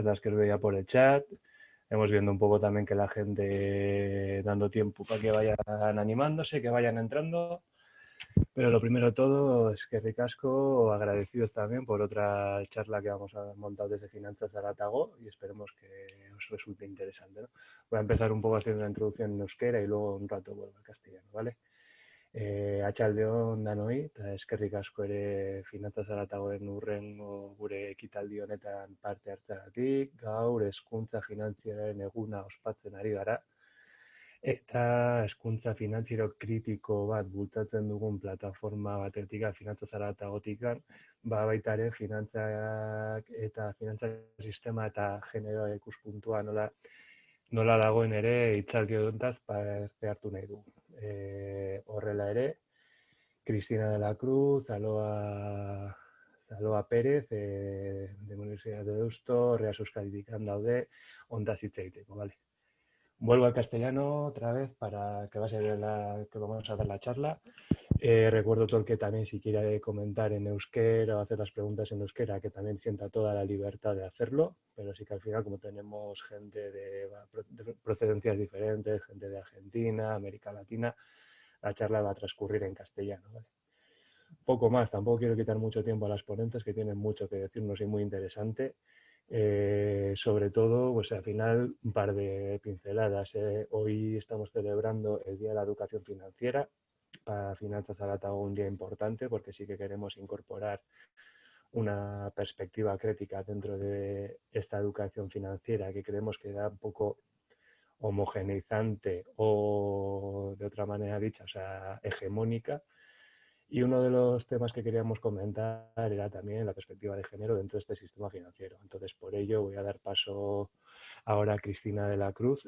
las que os veía por el chat. Hemos viendo un poco también que la gente dando tiempo para que vayan animándose, que vayan entrando. Pero lo primero de todo es que ricasco, agradecidos también por otra charla que vamos a montar desde Finanzas Zaratago y esperemos que os resulte interesante, ¿no? Voy a empezar un poco haciendo una introducción en euskera y luego un rato vuelvo al castellano, ¿vale? Atxaldeon danoi, eta eskerrik asko ere Finantzaz Zaratagoen hurrengo gure ekitaldi honetan parte hartzeagatik. Gaur hezkuntza finantzieroaren eguna ospatzen ari gara. Eta hezkuntza finantziero kritiko bat bultzatzen dugun plataforma batetik, Finantzaz Zaratagotik, baita ere finantzak eta finantza sistema eta generoa ikuspuntua nola dagoen ere hitzaldi hontaz parte hartu nahi dugu. Horrela ere, Cristina de la Cruz, Zaloa Pérez, de Universidad de Deusto, Reas Euskaditik daude, ondaz hitz egiteko, ¿vale? Vuelvo al castellano otra vez para que va a ser que vamos a dar la charla. Recuerdo todo el que también si quiere comentar en euskera o hacer las preguntas en euskera, que también sienta toda la libertad de hacerlo, pero sí que al final como tenemos gente de procedencias diferentes, gente de Argentina, América Latina, la charla va a transcurrir en castellano, ¿vale? Poco más, tampoco quiero quitar mucho tiempo a las ponentes que tienen mucho que decirnos y muy interesante. Sobre todo, pues al final, un par de pinceladas. Hoy estamos celebrando el Día de la Educación Financiera. Para Finanzas Zaratago un día importante porque sí que queremos incorporar una perspectiva crítica dentro de esta educación financiera que creemos que da un poco homogeneizante o de otra manera dicha, o sea, hegemónica. Y uno de los temas que queríamos comentar era también la perspectiva de género dentro de este sistema financiero. Entonces, por ello voy a dar paso ahora a Cristina de la Cruz,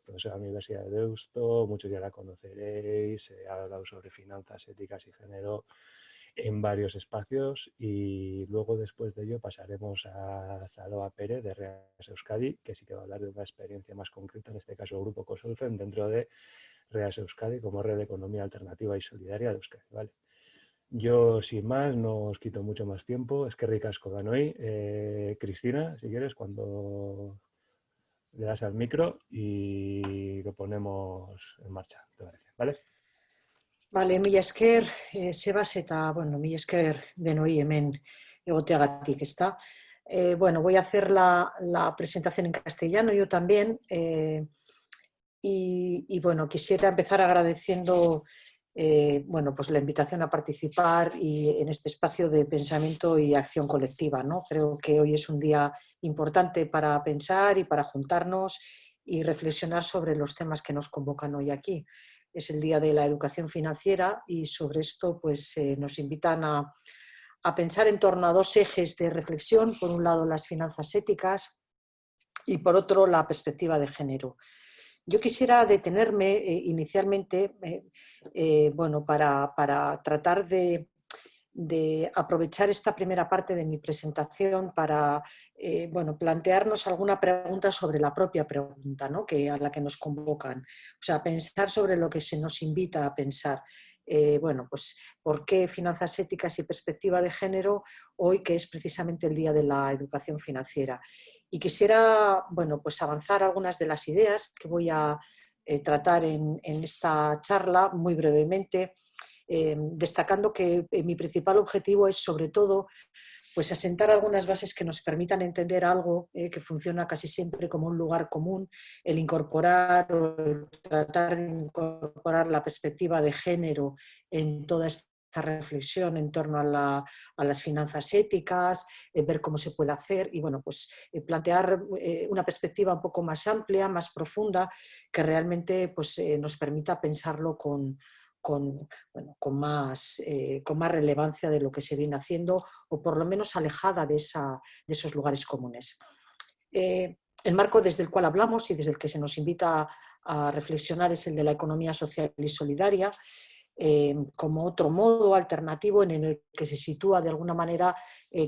profesora de la Universidad de Deusto, muchos ya la conoceréis, ha hablado sobre finanzas éticas y género en varios espacios y luego después de ello pasaremos a Zaloa Pérez de Reas Euskadi, que sí que va a hablar de una experiencia más concreta, en este caso el Grupo Cosolfen, dentro de Reas Euskadi como red de economía alternativa y solidaria de Euskadi, ¿vale? Yo, sin más, no os quito mucho más tiempo. Es que ricasco danoi. Cristina, si quieres, cuando le das al micro y lo ponemos en marcha, ¿te parece? ¿Vale? Vale, mila esker, Sebas, eta, bueno, mila esker denoi hemen egoteagatik, ¿está? Bueno, voy a hacer la presentación en castellano yo también. Bueno, quisiera empezar agradeciendo bueno, pues la invitación a participar y en este espacio de pensamiento y acción colectiva, ¿no? Creo que hoy es un día importante para pensar y para juntarnos y reflexionar sobre los temas que nos convocan hoy aquí. Es el Día de la Educación Financiera y sobre esto pues, nos invitan a pensar en torno a dos ejes de reflexión. Por un lado, las finanzas éticas y por otro, la perspectiva de género. Yo quisiera detenerme inicialmente bueno, para tratar de aprovechar esta primera parte de mi presentación para bueno, plantearnos alguna pregunta sobre la propia pregunta, ¿no? A la que nos convocan. O sea, pensar sobre lo que se nos invita a pensar. Bueno, pues, ¿por qué finanzas éticas y perspectiva de género hoy, que es precisamente el Día de la Educación Financiera? Y quisiera, bueno, pues avanzar algunas de las ideas que voy a tratar en esta charla muy brevemente, destacando que mi principal objetivo es sobre todo pues asentar algunas bases que nos permitan entender algo que funciona casi siempre como un lugar común, el incorporar o el tratar de incorporar la perspectiva de género en toda esta reflexión en torno a las finanzas éticas, ver cómo se puede hacer y bueno, pues plantear una perspectiva un poco más amplia, más profunda, que realmente pues, nos permita pensarlo bueno, con más relevancia de lo que se viene haciendo o por lo menos alejada de esos lugares comunes. El marco desde el cual hablamos y desde el que se nos invita a reflexionar es el de la economía social y solidaria, como otro modo alternativo en el que se sitúa de alguna manera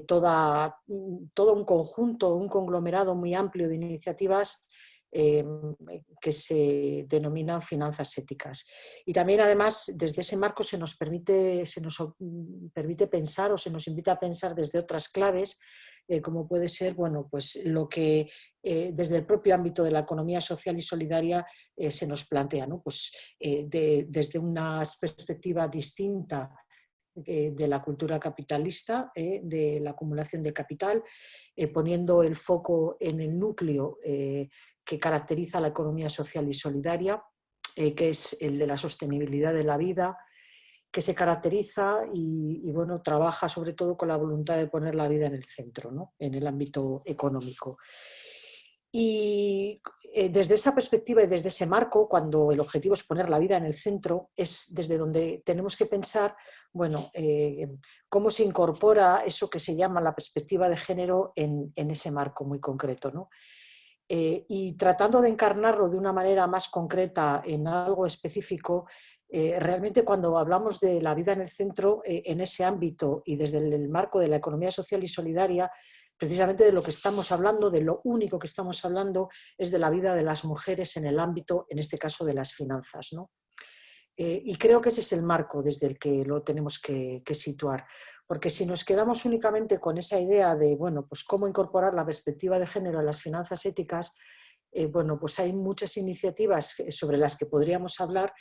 todo un conjunto, un conglomerado muy amplio de iniciativas que se denominan finanzas éticas. Y también, además, desde ese marco se nos permite pensar o se nos invita a pensar desde otras claves como puede ser, bueno, pues lo que desde el propio ámbito de la economía social y solidaria se nos plantea, ¿no? Pues, desde una perspectiva distinta de la cultura capitalista, de la acumulación de capital, poniendo el foco en el núcleo que caracteriza la economía social y solidaria, que es el de la sostenibilidad de la vida, que se caracteriza y bueno, trabaja sobre todo con la voluntad de poner la vida en el centro, ¿no? En el ámbito económico. Y desde esa perspectiva y desde ese marco, cuando el objetivo es poner la vida en el centro, es desde donde tenemos que pensar, bueno, cómo se incorpora eso que se llama la perspectiva de género en ese marco muy concreto, ¿no? Y tratando de encarnarlo de una manera más concreta en algo específico, realmente cuando hablamos de la vida en el centro, en ese ámbito y desde el marco de la economía social y solidaria, precisamente de lo que estamos hablando, de lo único que estamos hablando, es de la vida de las mujeres en el ámbito, en este caso, de las finanzas, ¿no? Y creo que ese es el marco desde el que lo tenemos que situar. Porque si nos quedamos únicamente con esa idea de, bueno, pues cómo incorporar la perspectiva de género en las finanzas éticas, bueno, pues hay muchas iniciativas sobre las que podríamos hablar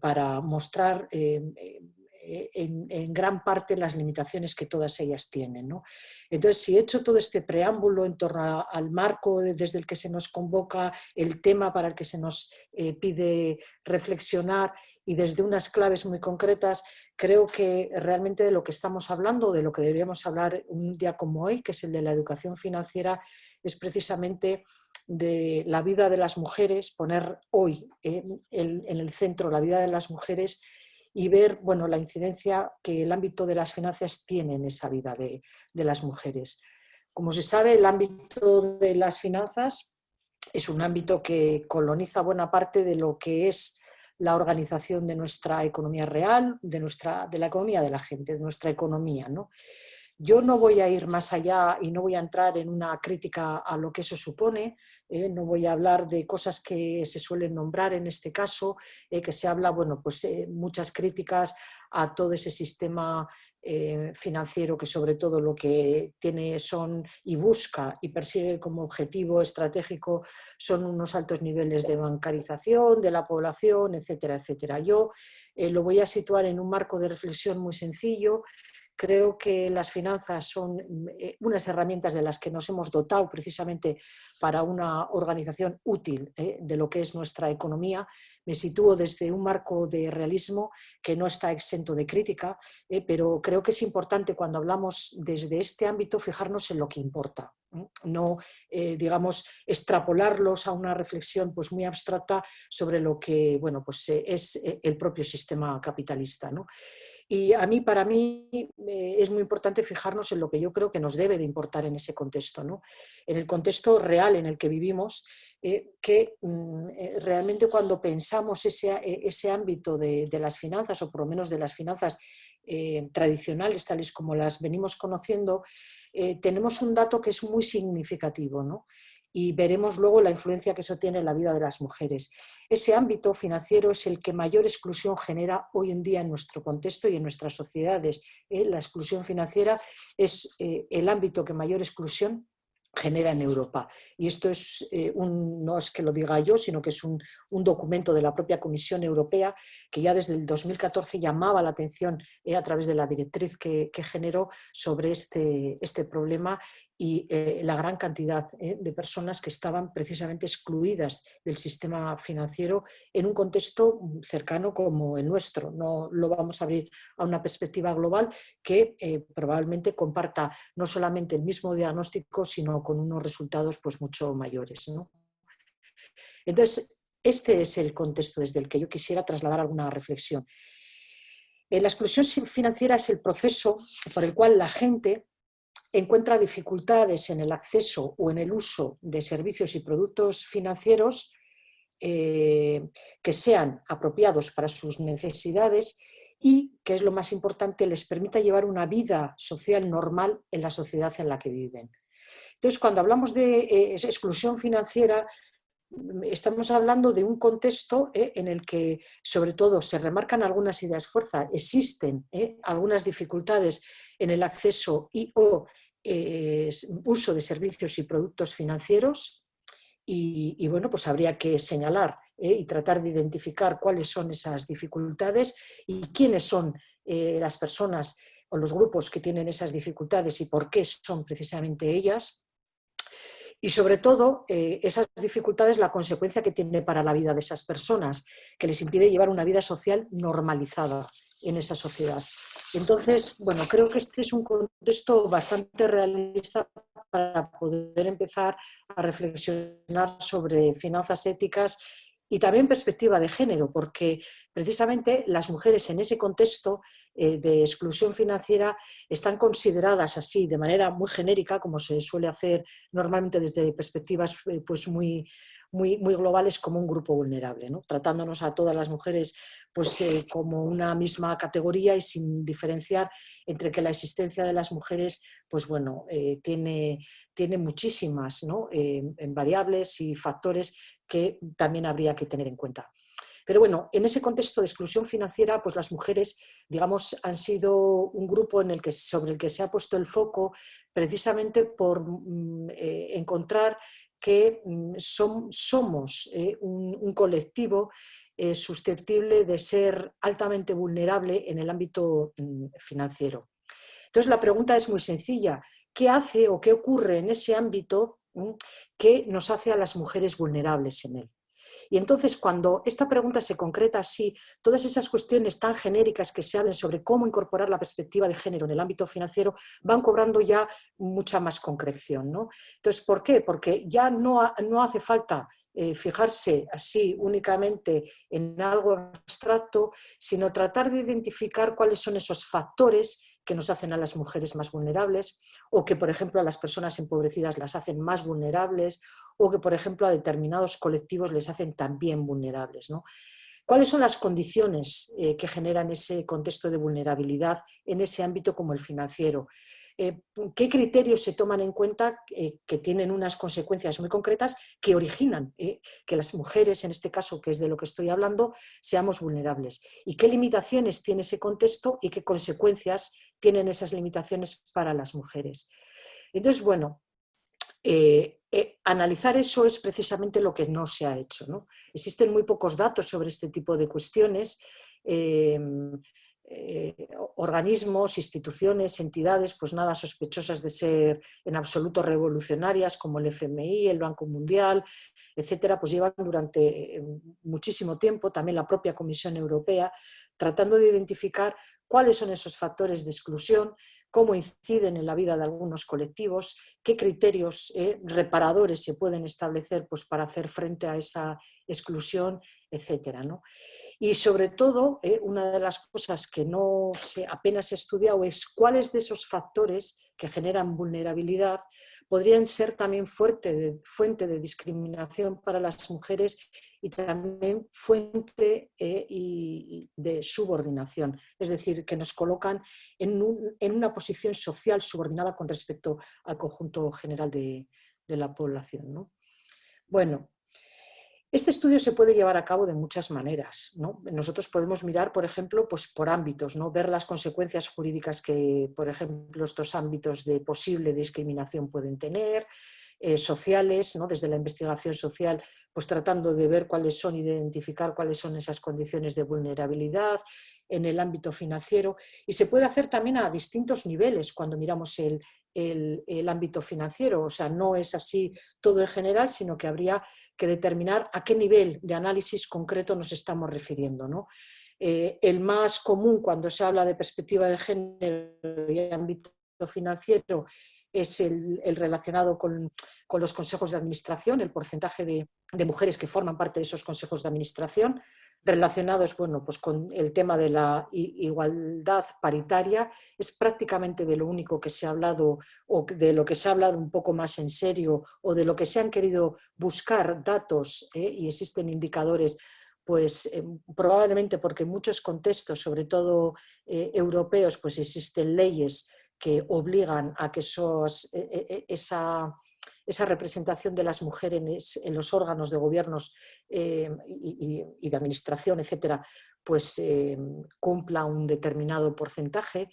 para mostrar en gran parte las limitaciones que todas ellas tienen, ¿no? Entonces, si he hecho todo este preámbulo en torno al marco desde el que se nos convoca, el tema para el que se nos pide reflexionar y desde unas claves muy concretas, creo que realmente de lo que estamos hablando, de lo que deberíamos hablar un día como hoy, que es el de la educación financiera, es precisamente de la vida de las mujeres, poner hoy en el centro la vida de las mujeres y ver, bueno, la incidencia que el ámbito de las finanzas tiene en esa vida de las mujeres. Como se sabe, el ámbito de las finanzas es un ámbito que coloniza buena parte de lo que es la organización de nuestra economía real, de la economía de la gente, de nuestra economía, ¿no? Yo no voy a ir más allá y no voy a entrar en una crítica a lo que eso supone, no voy a hablar de cosas que se suelen nombrar en este caso, que se habla, bueno, pues muchas críticas a todo ese sistema financiero que sobre todo lo que tiene son y busca y persigue como objetivo estratégico son unos altos niveles de bancarización de la población, etcétera, etcétera. Yo lo voy a situar en un marco de reflexión muy sencillo. Creo que las finanzas son unas herramientas de las que nos hemos dotado precisamente para una organización útil de lo que es nuestra economía. Me sitúo desde un marco de realismo que no está exento de crítica, pero creo que es importante cuando hablamos desde este ámbito fijarnos en lo que importa. No, digamos, extrapolarlos a una reflexión pues, muy abstracta sobre lo que bueno, pues, es el propio sistema capitalista, ¿no? Y para mí, es muy importante fijarnos en lo que yo creo que nos debe de importar en ese contexto, ¿no? En el contexto real en el que vivimos, que realmente cuando pensamos ese ámbito de las finanzas, o por lo menos de las finanzas tradicionales, tales como las venimos conociendo, tenemos un dato que es muy significativo, ¿no? Y veremos luego la influencia que eso tiene en la vida de las mujeres. Ese ámbito financiero es el que mayor exclusión genera hoy en día en nuestro contexto y en nuestras sociedades. La exclusión financiera es el ámbito que mayor exclusión genera en Europa. Y esto es no es que lo diga yo, sino que es un documento de la propia Comisión Europea que ya desde el 2014 llamaba la atención a través de la directriz que generó sobre este problema y la gran cantidad de personas que estaban precisamente excluidas del sistema financiero en un contexto cercano como el nuestro. No lo vamos a abrir a una perspectiva global que probablemente comparta no solamente el mismo diagnóstico, sino con unos resultados pues, mucho mayores, ¿no? Entonces, este es el contexto desde el que yo quisiera trasladar alguna reflexión. La exclusión financiera es el proceso por el cual la gente encuentra dificultades en el acceso o en el uso de servicios y productos financieros que sean apropiados para sus necesidades y, que es lo más importante, les permita llevar una vida social normal en la sociedad en la que viven. Entonces, cuando hablamos de exclusión financiera, estamos hablando de un contexto en el que, sobre todo, se remarcan algunas ideas fuerza, existen algunas dificultades en el acceso y o uso de servicios y productos financieros y bueno, pues habría que señalar y tratar de identificar cuáles son esas dificultades y quiénes son las personas o los grupos que tienen esas dificultades y por qué son precisamente ellas. Y sobre todo, esas dificultades, la consecuencia que tiene para la vida de esas personas, que les impide llevar una vida social normalizada en esa sociedad. Entonces, bueno, creo que este es un contexto bastante realista para poder empezar a reflexionar sobre finanzas éticas y también perspectiva de género, porque precisamente las mujeres en ese contexto de exclusión financiera están consideradas así, de manera muy genérica, como se suele hacer normalmente desde perspectivas pues muy globales, como un grupo vulnerable, ¿no? Tratándonos a todas las mujeres pues, como una misma categoría y sin diferenciar entre que la existencia de las mujeres pues, bueno, tiene muchísimas, ¿no? Variables y factores que también habría que tener en cuenta. Pero bueno, en ese contexto de exclusión financiera, pues las mujeres, digamos, han sido un grupo sobre el que se ha puesto el foco precisamente por encontrar que somos un colectivo susceptible de ser altamente vulnerable en el ámbito financiero. Entonces, la pregunta es muy sencilla. ¿Qué hace o qué ocurre en ese ámbito que nos hace a las mujeres vulnerables en él? Y entonces, cuando esta pregunta se concreta así, todas esas cuestiones tan genéricas que se hablan sobre cómo incorporar la perspectiva de género en el ámbito financiero van cobrando ya mucha más concreción, ¿no? Entonces, ¿por qué? Porque ya no hace falta fijarse así únicamente en algo abstracto, sino tratar de identificar cuáles son esos factores que nos hacen a las mujeres más vulnerables o que, por ejemplo, a las personas empobrecidas las hacen más vulnerables o que, por ejemplo, a determinados colectivos les hacen también vulnerables, ¿no? ¿Cuáles son las condiciones que generan ese contexto de vulnerabilidad en ese ámbito como el financiero? ¿Qué criterios se toman en cuenta que tienen unas consecuencias muy concretas que originan que las mujeres, en este caso, que es de lo que estoy hablando, seamos vulnerables? ¿Y qué limitaciones tiene ese contexto y qué consecuencias tienen esas limitaciones para las mujeres? Entonces, bueno, analizar eso es precisamente lo que no se ha hecho, ¿no? Existen muy pocos datos sobre este tipo de cuestiones. Organismos, instituciones, entidades, pues nada sospechosas de ser en absoluto revolucionarias, como el FMI, el Banco Mundial, etcétera, pues llevan durante muchísimo tiempo, también la propia Comisión Europea, tratando de identificar cuáles son esos factores de exclusión, cómo inciden en la vida de algunos colectivos, qué criterios reparadores se pueden establecer pues, para hacer frente a esa exclusión, etcétera, ¿no? Y sobre todo, una de las cosas que no se apenas he estudiado es cuáles de esos factores que generan vulnerabilidad podrían ser también fuente de discriminación para las mujeres y también fuente de subordinación, es decir, que nos colocan en una posición social subordinada con respecto al conjunto general de la población, ¿no? Bueno, este estudio se puede llevar a cabo de muchas maneras, ¿no? Nosotros podemos mirar, por ejemplo, pues por ámbitos, ¿no? Ver las consecuencias jurídicas que, por ejemplo, estos ámbitos de posible discriminación pueden tener, sociales, ¿no? Desde la investigación social, pues tratando de ver cuáles son y de identificar cuáles son esas condiciones de vulnerabilidad en el ámbito financiero. Y se puede hacer también a distintos niveles cuando miramos el ámbito financiero. O sea, no es así todo en general, sino que habría que determinar a qué nivel de análisis concreto nos estamos refiriendo, ¿no? El más común cuando se habla de perspectiva de género y ámbito financiero es el relacionado con los consejos de administración, el porcentaje de mujeres que forman parte de esos consejos de administración, relacionados bueno, pues con el tema de la igualdad paritaria. Es prácticamente de lo único que se ha hablado o de lo que se ha hablado un poco más en serio o de lo que se han querido buscar datos y existen indicadores pues probablemente porque en muchos contextos, sobre todo europeos, pues existen leyes que obligan a que esa representación de las mujeres en los órganos de gobiernos y de administración, etcétera, pues cumpla un determinado porcentaje.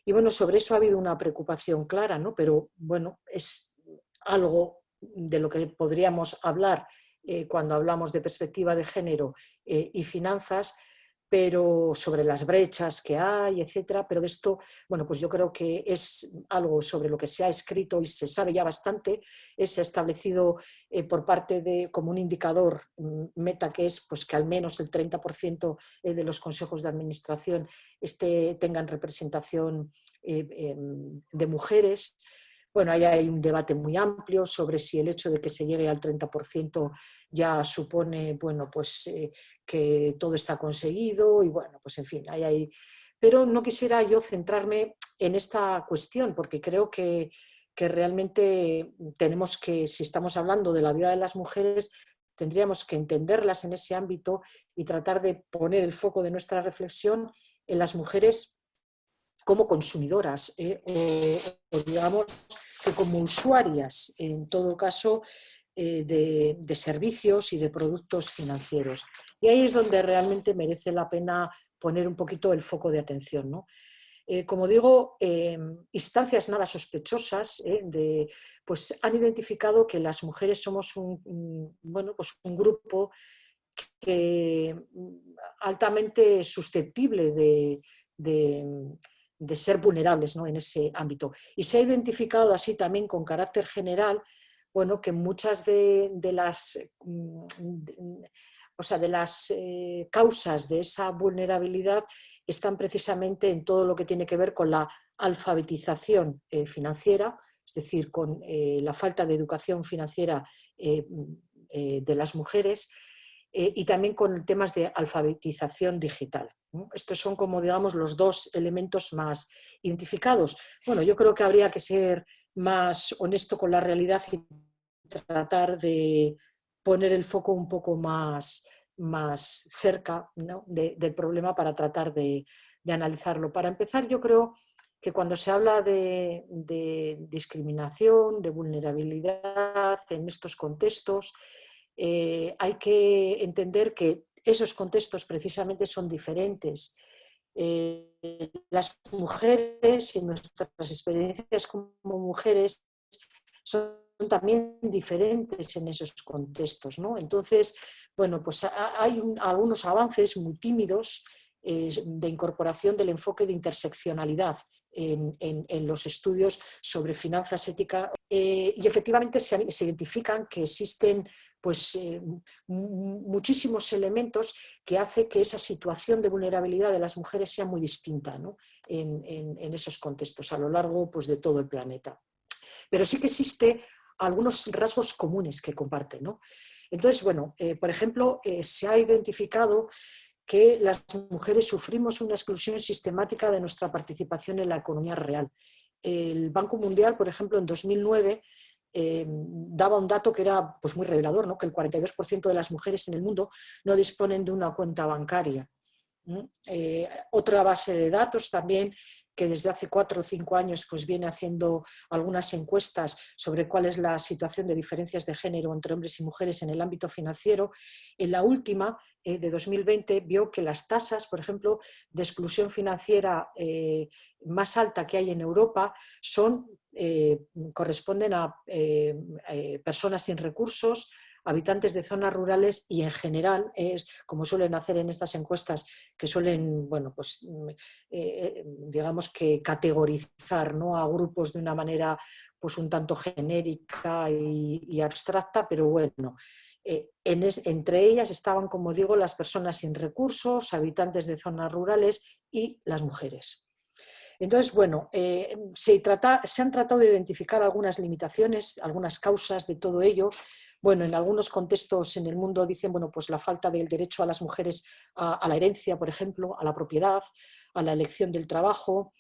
Y bueno, sobre eso ha habido una preocupación clara, ¿no? Pero bueno, es algo de lo que podríamos hablar cuando hablamos de perspectiva de género y finanzas, pero sobre las brechas que hay, etcétera. Pero de esto, bueno, pues yo creo que es algo sobre lo que se ha escrito y se sabe ya bastante. Se ha establecido por parte de, como un indicador meta, que es pues, que al menos el 30% de los consejos de administración tengan representación de mujeres. Bueno, ahí hay un debate muy amplio sobre si el hecho de que se llegue al 30% ya supone, bueno, pues que todo está conseguido y bueno, pues en fin, ahí hay... Pero no quisiera yo centrarme en esta cuestión porque creo que realmente tenemos que, si estamos hablando de la vida de las mujeres, tendríamos que entenderlas en ese ámbito y tratar de poner el foco de nuestra reflexión en las mujeres como consumidoras o digamos que como usuarias, en todo caso, de servicios y de productos financieros. Y ahí es donde realmente merece la pena poner un poquito el foco de atención, ¿no? Como digo, instancias nada sospechosas pues han identificado que las mujeres somos bueno, pues un grupo que, altamente susceptible de ser vulnerables, ¿no? En ese ámbito. Y se ha identificado así también con carácter general, bueno, que muchas de las, o sea, de las causas de esa vulnerabilidad están precisamente en todo lo que tiene que ver con la alfabetización financiera, es decir, con la falta de educación financiera de las mujeres, y también con temas de alfabetización digital, ¿no? Estos son como, digamos, los dos elementos más identificados. Bueno, yo creo que habría que ser más honesto con la realidad y tratar de poner el foco un poco más cerca, ¿no? del problema para tratar de analizarlo. Para empezar, yo creo que cuando se habla de discriminación, de vulnerabilidad en estos contextos, hay que entender que esos contextos precisamente son diferentes. Las mujeres y nuestras experiencias como mujeres son también diferentes en esos contextos, ¿no? Entonces, bueno, pues hay algunos avances muy tímidos de incorporación del enfoque de interseccionalidad en los estudios sobre finanzas éticas y efectivamente se identifican que existen pues, muchísimos elementos que hacen que esa situación de vulnerabilidad de las mujeres sea muy distinta, ¿no? en esos contextos a lo largo pues, de todo el planeta. Pero sí que existe algunos rasgos comunes que comparten, ¿no? Entonces, bueno, por ejemplo, se ha identificado que las mujeres sufrimos una exclusión sistemática de nuestra participación en la economía real. El Banco Mundial, por ejemplo, en 2009 daba un dato que era pues, muy revelador, ¿no? Que el 42% de las mujeres en el mundo no disponen de una cuenta bancaria. Otra base de datos también que desde hace 4 o 5 años pues, viene haciendo algunas encuestas sobre cuál es la situación de diferencias de género entre hombres y mujeres en el ámbito financiero. En la última, de 2020, vio que las tasas, por ejemplo, de exclusión financiera más alta que hay en Europa corresponden a personas sin recursos, habitantes de zonas rurales y en general, como suelen hacer en estas encuestas, que suelen, bueno, pues, digamos que categorizar, ¿no? A grupos de una manera pues, un tanto genérica y abstracta, pero bueno, entre ellas estaban, como digo, las personas sin recursos, habitantes de zonas rurales y las mujeres. Entonces, bueno, se han tratado de identificar algunas limitaciones, algunas causas de todo ello. Bueno, en algunos contextos en el mundo dicen, bueno, pues la falta del derecho a las mujeres a la herencia, por ejemplo, a la propiedad, a la elección del trabajo,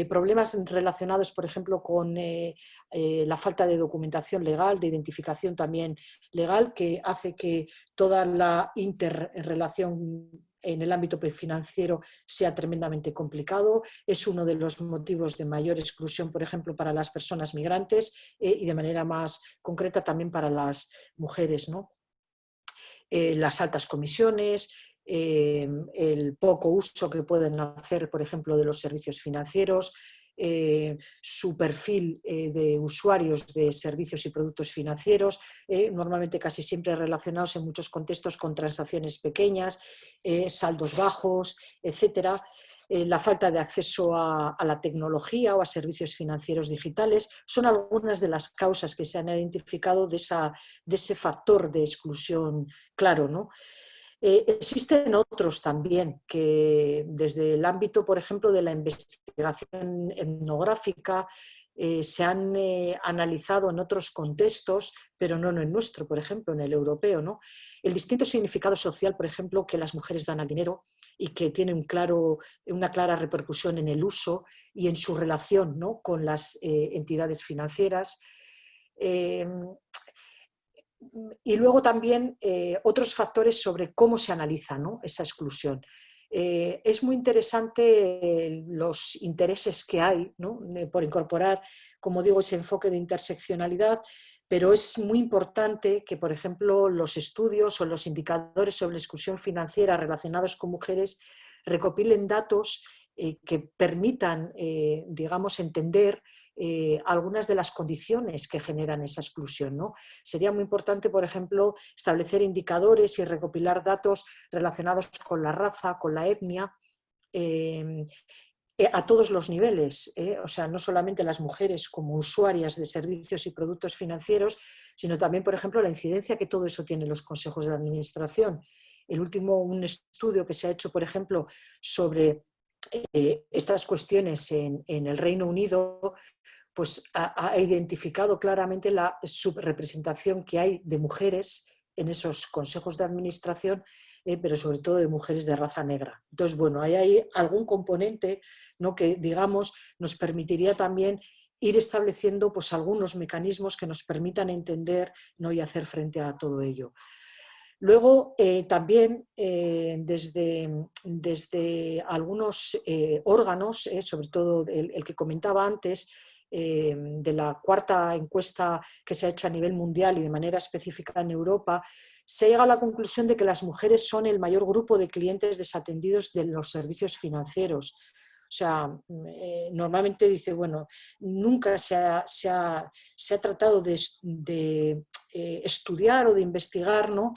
problemas relacionados, por ejemplo, con la falta de documentación legal, de identificación también legal, que hace que toda la interrelación en el ámbito financiero sea tremendamente complicado. Es uno de los motivos de mayor exclusión, por ejemplo, para las personas migrantes y de manera más concreta también para las mujeres, ¿no? Las altas comisiones, el poco uso que pueden hacer, por ejemplo, de los servicios financieros, su perfil de usuarios de servicios y productos financieros, normalmente casi siempre relacionados en muchos contextos con transacciones pequeñas, saldos bajos, etcétera. La falta de acceso a la tecnología o a servicios financieros digitales son algunas de las causas que se han identificado de ese factor de exclusión claro, ¿no? Existen otros también que desde el ámbito, por ejemplo, de la investigación etnográfica se han analizado en otros contextos, pero no en el nuestro, por ejemplo, en el europeo, ¿no? El distinto significado social, por ejemplo, que las mujeres dan al dinero y que tiene una clara repercusión en el uso y en su relación, ¿no?, con las entidades financieras. Y luego también otros factores sobre cómo se analiza, ¿no?, esa exclusión. Es muy interesante los intereses que hay, ¿no?, por incorporar, como digo, ese enfoque de interseccionalidad, pero es muy importante que, por ejemplo, los estudios o los indicadores sobre la exclusión financiera relacionados con mujeres recopilen datos que permitan, digamos, entender algunas de las condiciones que generan esa exclusión, ¿no? Sería muy importante, por ejemplo, establecer indicadores y recopilar datos relacionados con la raza, con la etnia, a todos los niveles, o sea, no solamente las mujeres como usuarias de servicios y productos financieros, sino también, por ejemplo, la incidencia que todo eso tiene en los consejos de administración. Un estudio que se ha hecho, por ejemplo, sobre estas cuestiones en el Reino Unido, pues ha identificado claramente la subrepresentación que hay de mujeres en esos consejos de administración, pero sobre todo de mujeres de raza negra. Entonces, bueno, ahí hay algún componente, ¿no?, que, digamos, nos permitiría también ir estableciendo pues algunos mecanismos que nos permitan entender, ¿no?, y hacer frente a todo ello. Luego, también desde algunos órganos, sobre todo el que comentaba antes, de la cuarta encuesta que se ha hecho a nivel mundial y de manera específica en Europa, se llega a la conclusión de que las mujeres son el mayor grupo de clientes desatendidos de los servicios financieros. O sea, normalmente dice, bueno, nunca se ha tratado de estudiar o de investigar, ¿no?,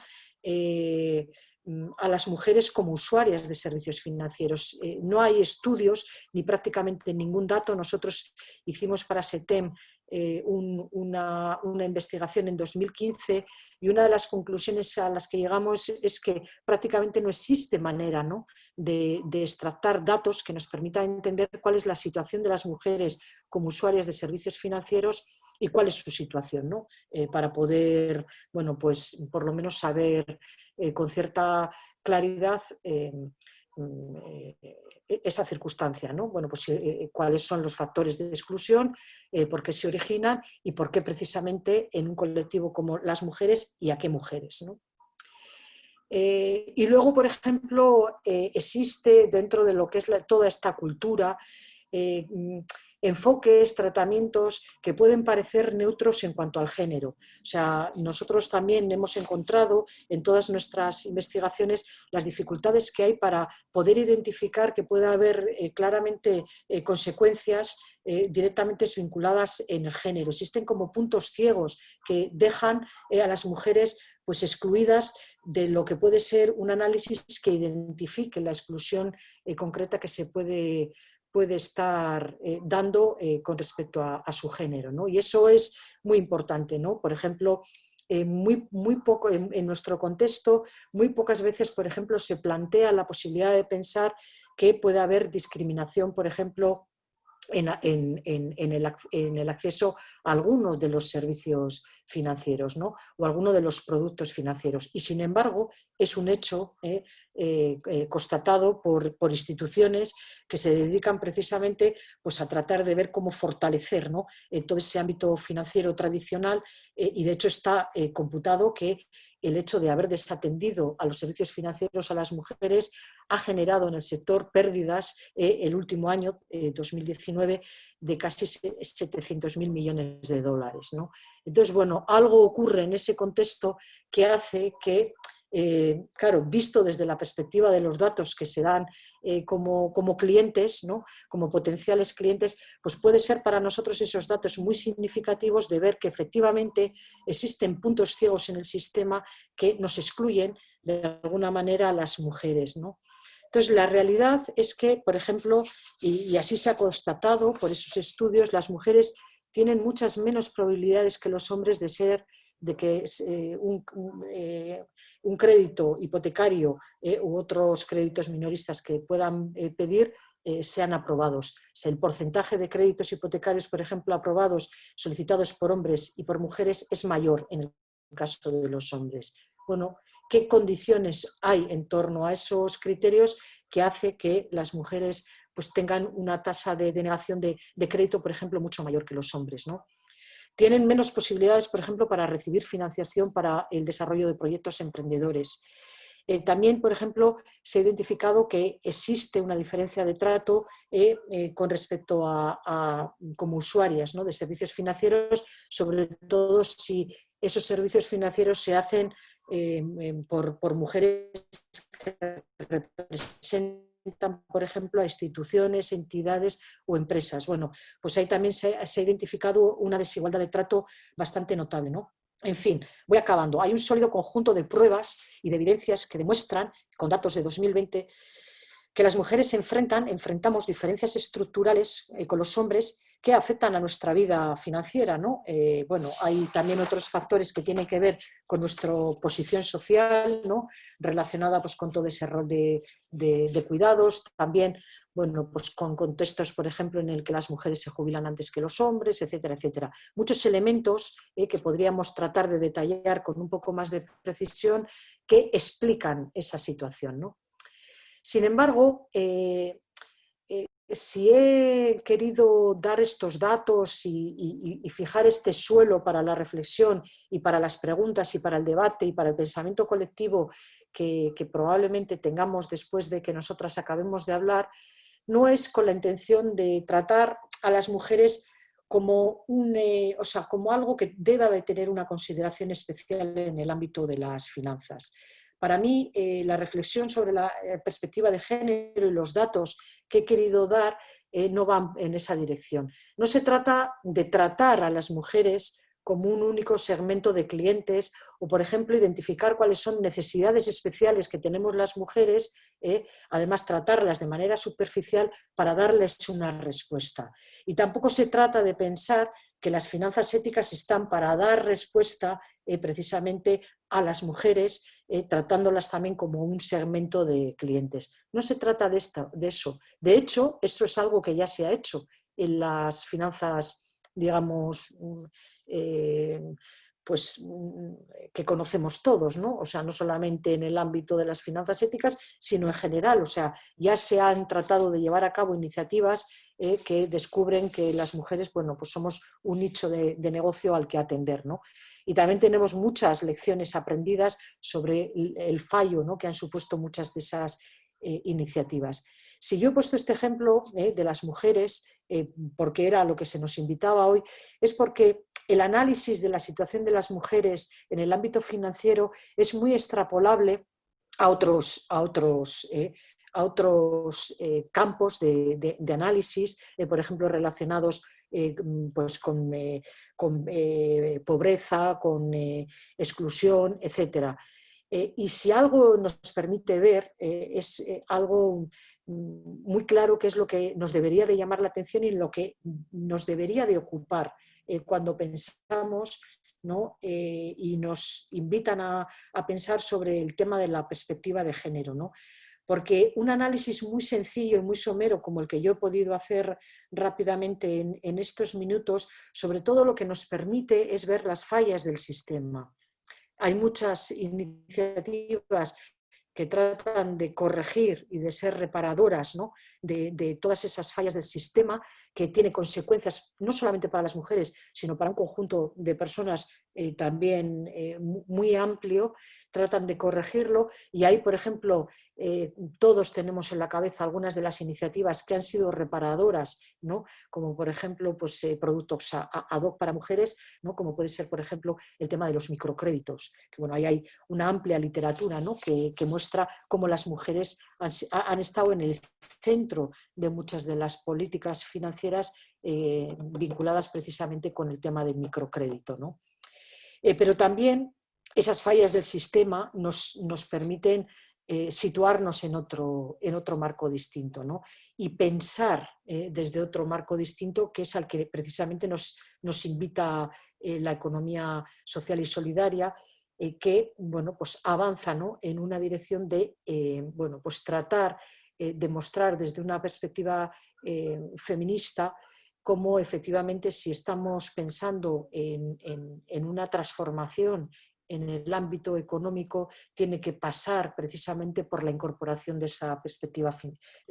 a las mujeres como usuarias de servicios financieros. No hay estudios ni prácticamente ningún dato. Nosotros hicimos para SETEM una investigación en 2015 y una de las conclusiones a las que llegamos es que prácticamente no existe manera, ¿no?, de extractar datos que nos permitan entender cuál es la situación de las mujeres como usuarias de servicios financieros y cuál es su situación, ¿no?, para poder, bueno, pues por lo menos saber con cierta claridad esa circunstancia, ¿no? Bueno, pues cuáles son los factores de exclusión, por qué se originan y por qué precisamente en un colectivo como las mujeres y a qué mujeres, ¿no? Y luego, por ejemplo, existe dentro de lo que es toda esta cultura enfoques, tratamientos que pueden parecer neutros en cuanto al género. O sea, nosotros también hemos encontrado en todas nuestras investigaciones las dificultades que hay para poder identificar que pueda haber claramente consecuencias directamente vinculadas en el género. Existen como puntos ciegos que dejan a las mujeres pues excluidas de lo que puede ser un análisis que identifique la exclusión concreta que se puede estar dando con respecto a su género, ¿no? Y eso es muy importante, ¿no? Por ejemplo, muy poco en nuestro contexto, muy pocas veces, por ejemplo, se plantea la posibilidad de pensar que puede haber discriminación, por ejemplo, en el acceso a algunos de los servicios financieros, ¿no? O alguno de los productos financieros. Y sin embargo, es un hecho constatado por instituciones que se dedican precisamente pues, a tratar de ver cómo fortalecer, ¿no? Todo ese ámbito financiero tradicional y de hecho está computado que el hecho de haber desatendido a los servicios financieros a las mujeres ha generado en el sector pérdidas el último año, 2019, de casi 700.000 millones de dólares, ¿no? Entonces, bueno, algo ocurre en ese contexto que hace que, claro, visto desde la perspectiva de los datos que se dan como clientes, ¿no? Como potenciales clientes, pues puede ser para nosotros esos datos muy significativos de ver que efectivamente existen puntos ciegos en el sistema que nos excluyen de alguna manera a las mujeres, ¿no? Entonces, la realidad es que, por ejemplo, y así se ha constatado por esos estudios, las mujeres tienen muchas menos probabilidades que los hombres de que un crédito hipotecario u otros créditos minoristas que puedan pedir sean aprobados. O sea, el porcentaje de créditos hipotecarios, por ejemplo, aprobados, solicitados por hombres y por mujeres, es mayor en el caso de los hombres. Bueno, ¿qué condiciones hay en torno a esos criterios que hace que las mujeres pues, tengan una tasa de denegación de crédito, por ejemplo, mucho mayor que los hombres, ¿no? Tienen menos posibilidades, por ejemplo, para recibir financiación para el desarrollo de proyectos emprendedores. También, por ejemplo, se ha identificado que existe una diferencia de trato con respecto a como usuarias, ¿no? De servicios financieros, sobre todo si esos servicios financieros se hacen por mujeres que representan, por ejemplo, a instituciones, entidades o empresas. Bueno, pues ahí también se ha identificado una desigualdad de trato bastante notable, ¿no? En fin, voy acabando. Hay un sólido conjunto de pruebas y de evidencias que demuestran, con datos de 2020, que las mujeres enfrentamos diferencias estructurales con los hombres que afectan a nuestra vida financiera, ¿no? Bueno, hay también otros factores que tienen que ver con nuestra posición social, ¿no? Relacionada pues, con todo ese rol de cuidados, también bueno, pues con contextos, por ejemplo, en el que las mujeres se jubilan antes que los hombres, etcétera, etcétera. Muchos elementos que podríamos tratar de detallar con un poco más de precisión que explican esa situación, ¿no? Sin embargo, si he querido dar estos datos y fijar este suelo para la reflexión y para las preguntas y para el debate y para el pensamiento colectivo que probablemente tengamos después de que nosotras acabemos de hablar, no es con la intención de tratar a las mujeres como, o sea, como algo que deba de tener una consideración especial en el ámbito de las finanzas. Para mí, la reflexión sobre la perspectiva de género y los datos que he querido dar no van en esa dirección. No se trata de tratar a las mujeres como un único segmento de clientes o, por ejemplo, identificar cuáles son necesidades especiales que tenemos las mujeres, además tratarlas de manera superficial para darles una respuesta. Y tampoco se trata de pensar que las finanzas éticas están para dar respuesta precisamente a las mujeres, tratándolas también como un segmento de clientes. No se trata de eso. De hecho, eso es algo que ya se ha hecho en las finanzas, digamos, pues, que conocemos todos, ¿no? O sea, no solamente en el ámbito de las finanzas éticas, sino en general. O sea, ya se han tratado de llevar a cabo iniciativas que descubren que las mujeres, bueno, pues somos un nicho de negocio al que atender, ¿no? Y también tenemos muchas lecciones aprendidas sobre el fallo, ¿no? Que han supuesto muchas de esas iniciativas. Si yo he puesto este ejemplo de las mujeres, porque era a lo que se nos invitaba hoy, es porque el análisis de la situación de las mujeres en el ámbito financiero es muy extrapolable a otros campos de análisis, por ejemplo, relacionados pues con pobreza, con exclusión, etcétera. Y si algo nos permite ver, es algo muy claro que es lo que nos debería de llamar la atención y lo que nos debería de ocupar cuando pensamos, ¿no? Y nos invitan a pensar sobre el tema de la perspectiva de género, ¿no? porque un análisis muy sencillo y muy somero como el que yo he podido hacer rápidamente en estos minutos, sobre todo lo que nos permite es ver las fallas del sistema. Hay muchas iniciativas que tratan de corregir y de ser reparadoras, ¿no?, de todas esas fallas del sistema, que tiene consecuencias no solamente para las mujeres, sino para un conjunto de personas también muy amplio. Tratan de corregirlo y ahí, por ejemplo, todos tenemos en la cabeza algunas de las iniciativas que han sido reparadoras, ¿no?, como por ejemplo pues, productos ad hoc para mujeres, ¿no?, como puede ser por ejemplo el tema de los microcréditos, que bueno, ahí hay una amplia literatura, ¿no?, que muestra cómo las mujeres han estado en el centro de muchas de las políticas financieras vinculadas precisamente con el tema del microcrédito, ¿no? Pero también esas fallas del sistema nos permiten situarnos en otro marco distinto, ¿no?, y pensar desde otro marco distinto, que es al que precisamente nos invita la economía social y solidaria, que bueno, pues avanza, ¿no?, en una dirección de bueno, pues tratar de mostrar desde una perspectiva feminista cómo efectivamente, si estamos pensando en una transformación en el ámbito económico, tiene que pasar precisamente por la incorporación de esa perspectiva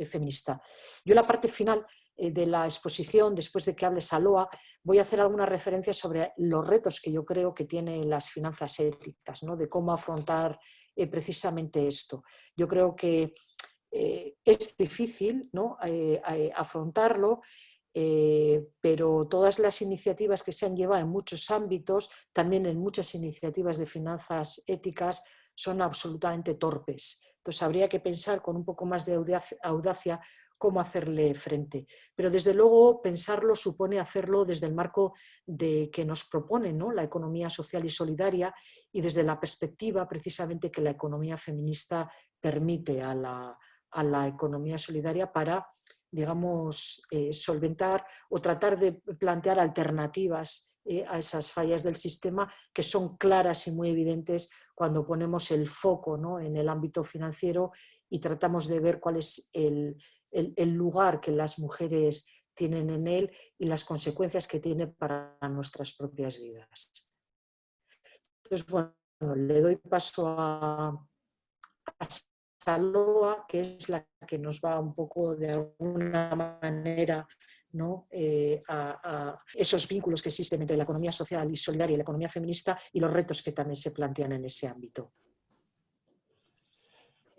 feminista. Yo en la parte final de la exposición, después de que hable Saloa, voy a hacer algunas referencias sobre los retos que yo creo que tienen las finanzas éticas, ¿no?, de cómo afrontar precisamente esto. Yo creo que es difícil, ¿no?, afrontarlo, pero todas las iniciativas que se han llevado en muchos ámbitos, también en muchas iniciativas de finanzas éticas, son absolutamente torpes. Entonces habría que pensar con un poco más de audacia cómo hacerle frente. Pero desde luego pensarlo supone hacerlo desde el marco que nos propone, ¿no?, la economía social y solidaria, y desde la perspectiva precisamente que la economía feminista permite a la economía solidaria para, digamos, solventar o tratar de plantear alternativas a esas fallas del sistema, que son claras y muy evidentes cuando ponemos el foco, ¿no?, en el ámbito financiero y tratamos de ver cuál es el lugar que las mujeres tienen en él y las consecuencias que tiene para nuestras propias vidas. Entonces, bueno, le doy paso a Saloa, que es la que nos va un poco de alguna manera, ¿no?, a esos vínculos que existen entre la economía social y solidaria y la economía feminista y los retos que también se plantean en ese ámbito.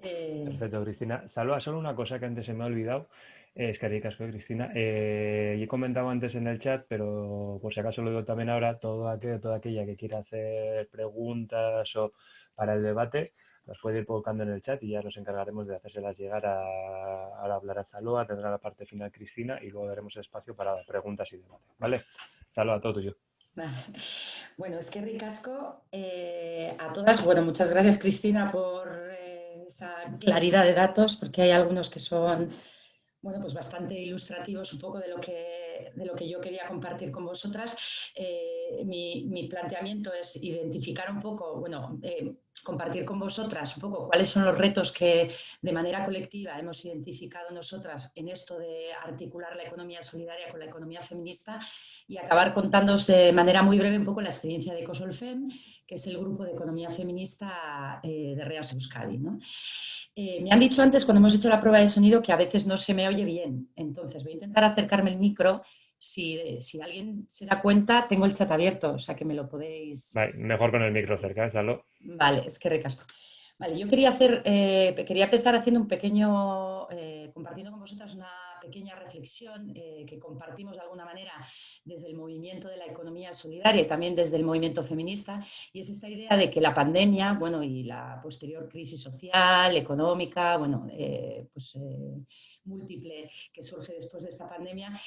Perfecto, Cristina. Salva, solo una cosa que antes se me ha olvidado. Es que ricasco, Cristina. He comentado antes en el chat, pero por si acaso lo digo también ahora, toda aquella que quiera hacer preguntas o para el debate, las puede ir colocando en el chat y ya nos encargaremos de hacérselas llegar a hablar a Saloa, tendrá la parte final Cristina y luego daremos espacio para preguntas y debate. ¿Vale? Saloa, todo tuyo. Bueno, es que ricasco a todas. Bueno, muchas gracias, Cristina, por esa claridad de datos, porque hay algunos que son, bueno, pues bastante ilustrativos un poco de lo que yo quería compartir con vosotras. Mi planteamiento es identificar un poco, bueno, compartir con vosotras un poco cuáles son los retos que de manera colectiva hemos identificado nosotras en esto de articular la economía solidaria con la economía feminista, y acabar contándoos de manera muy breve un poco la experiencia de Ecosolfem, que es el grupo de economía feminista de REAS Euskadi, ¿no? Me han dicho antes, cuando hemos hecho la prueba de sonido, que a veces no se me oye bien. Entonces voy a intentar acercarme el micro. Si alguien se da cuenta, tengo el chat abierto, o sea que me lo podéis... Vale, mejor con el micro cerca, Salo. Vale, es que recasco. Vale, yo quería empezar haciendo un pequeño, compartiendo con vosotras una pequeña reflexión que compartimos de alguna manera desde el movimiento de la economía solidaria y también desde el movimiento feminista, y es esta idea de que la pandemia, bueno, y la posterior crisis social, económica, bueno, múltiple que surge después de esta pandemia,